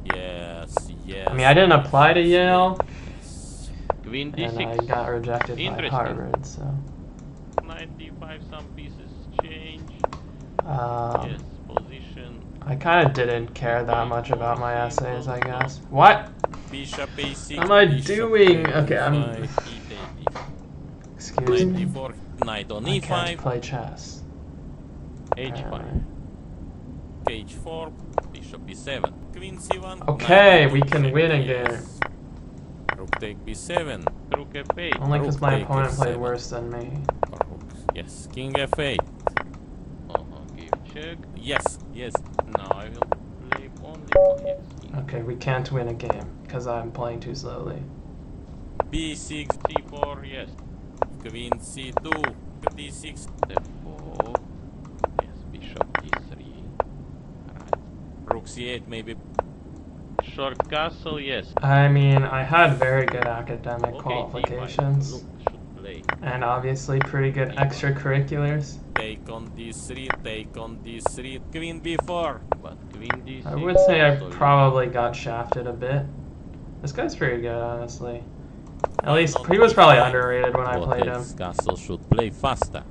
Yes, yes. I mean, I didn't apply to Yale, Yes. Queen and I d6. got rejected by Interesting. Harvard. So. Knight d5, some pieces change. Um, Yes, position. I kind of didn't care that much about my essays, I guess. What Bishop a6. am I bishop doing? takes Okay, I'm. e5, e8, Excuse knight me. d4, knight on I can't e5, play chess. h5, Apparently. h4, bishop b7, queen c1. Okay, knight we e2, can check, win yes. again. Rook take b7, rook f8. Only because rook my take opponent played f7. worse than me. Rook, yes, king f8. Give check. Yes, yes. Now I will play only yes. King. Okay, we can't win a game because I'm playing too slowly. b6, c4, yes. Queen c2, d6, f4. Yes, bishop d3. Right. Rook c8, maybe. Short castle, yes. I mean, I had very good academic Okay, qualifications d5. Look, should play. and obviously pretty good extracurriculars. Take on d3, take on d3, queen b4, but queen d6. I would say I also probably got shafted a bit. This guy's pretty good, honestly. At least not he was probably d5. underrated when I played him. Castle should play faster.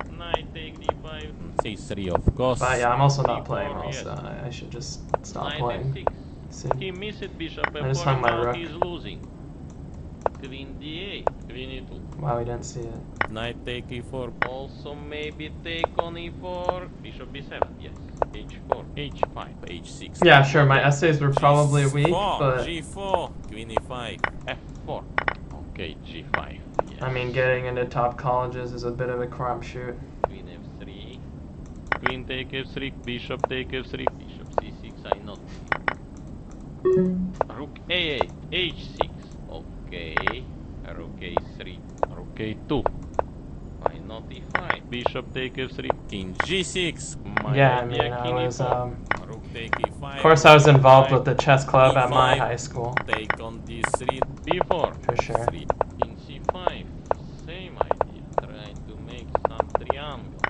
Knight take d5, c3 of course. But yeah, I'm also not d4, playing well, yes. so I should just stop Knight playing. f6. soon. He missed bishop I just f4 hung and my now rook. he's losing. Queen d8, queen e2. Wow, we didn't see it. Knight take e4. Also maybe take on e4. Bishop b7, yes. h4, h5, h6. Yeah, sure, my essays were probably G4, weak, but G4, Queen e5, f4. Okay, G5. Yes. I mean, getting into top colleges is a bit of a crapshoot. Queen f3. Queen take f3, bishop take f3, bishop c6, I not. Rook a8, h6. Okay. Rook a3, rook a2. Why not e5? Bishop take f3, king g6. My Yeah, I idea, mean, I king was, e4. Rook take e5. of course I was involved e5, with the chess club at my e5, high school. Take on d3, b4. For sure. 3. King c5. Same idea. Try to make some triangle.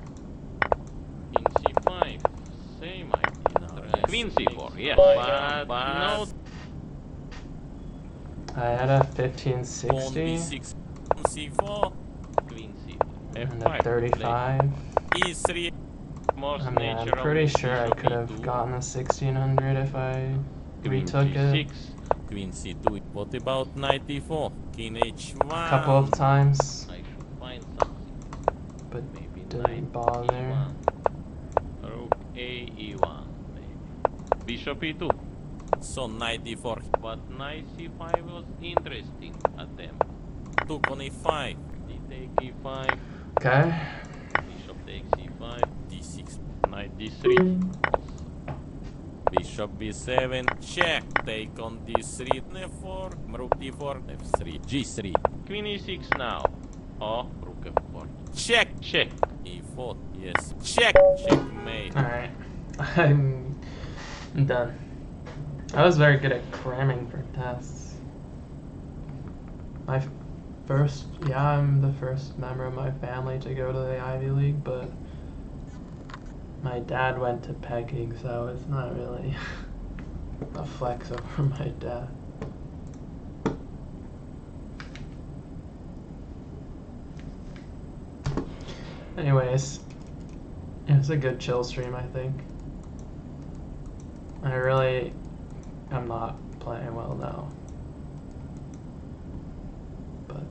King c5. Same idea. Try queen c4. Yes. But no. I had a Pawn 1560 b6. c4. Queen c4. and f5. a 35. e3. Most I mean, I'm natural pretty is sure I bishop could have e2. gotten a 1600 if I Queen retook g6. it Queen c2. What about knight e4? King h1. a couple of times, I should find something. but Maybe didn't knight bother. e1. Rook a e1. Maybe. Bishop e2. So knight e4. But knight c5 was interesting attempt. Took on e5. D take e5. Okay. Bishop takes e5. d6. Knight d3. Also. Bishop b7. Check. Take on d3. f4. Rook d4. f3. g3. Queen e6 now. Oh, rook f4. Check. Check. e4. Yes. Check. Checkmate. Alright. I'm done. I was very good at cramming for tests. My first, yeah, I'm the first member of my family to go to the Ivy League, but My dad went to pegging, so it's not really a flex over my dad. Anyways, it was a good chill stream, I think. I'm not playing well now. But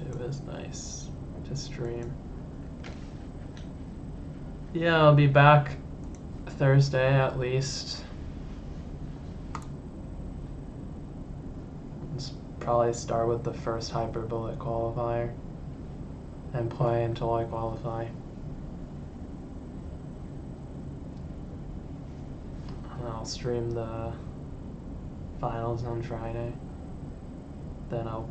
it was nice to stream. Yeah, I'll be back Thursday at least. Let's probably start with the first hyperbolic qualifier and play until I qualify. And I'll stream the finals on Friday. Then I'll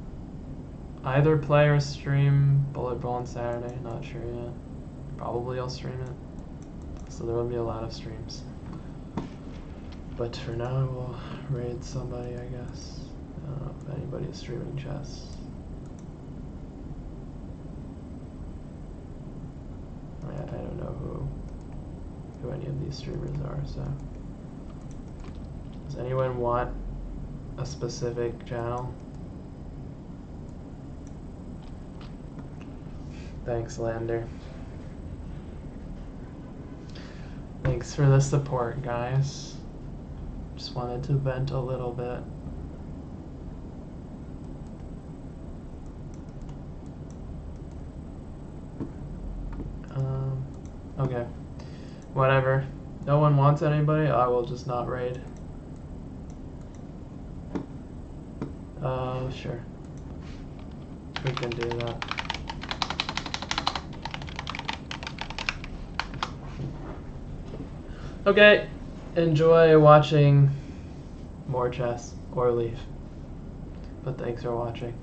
either play or stream Bullet Bowl on Saturday, not sure yet. Probably I'll stream it. So there will be a lot of streams. But for now, we'll raid somebody, I guess. I don't know if anybody's streaming chess. I don't know who any of these streamers are, so. Does anyone want a specific channel? Thanks, Lander. Thanks for the support, guys. Just wanted to vent a little bit. Okay. Whatever. No one wants anybody, I will just not raid. Sure. We can do that. Okay, enjoy watching more chess, or leave. But thanks for watching.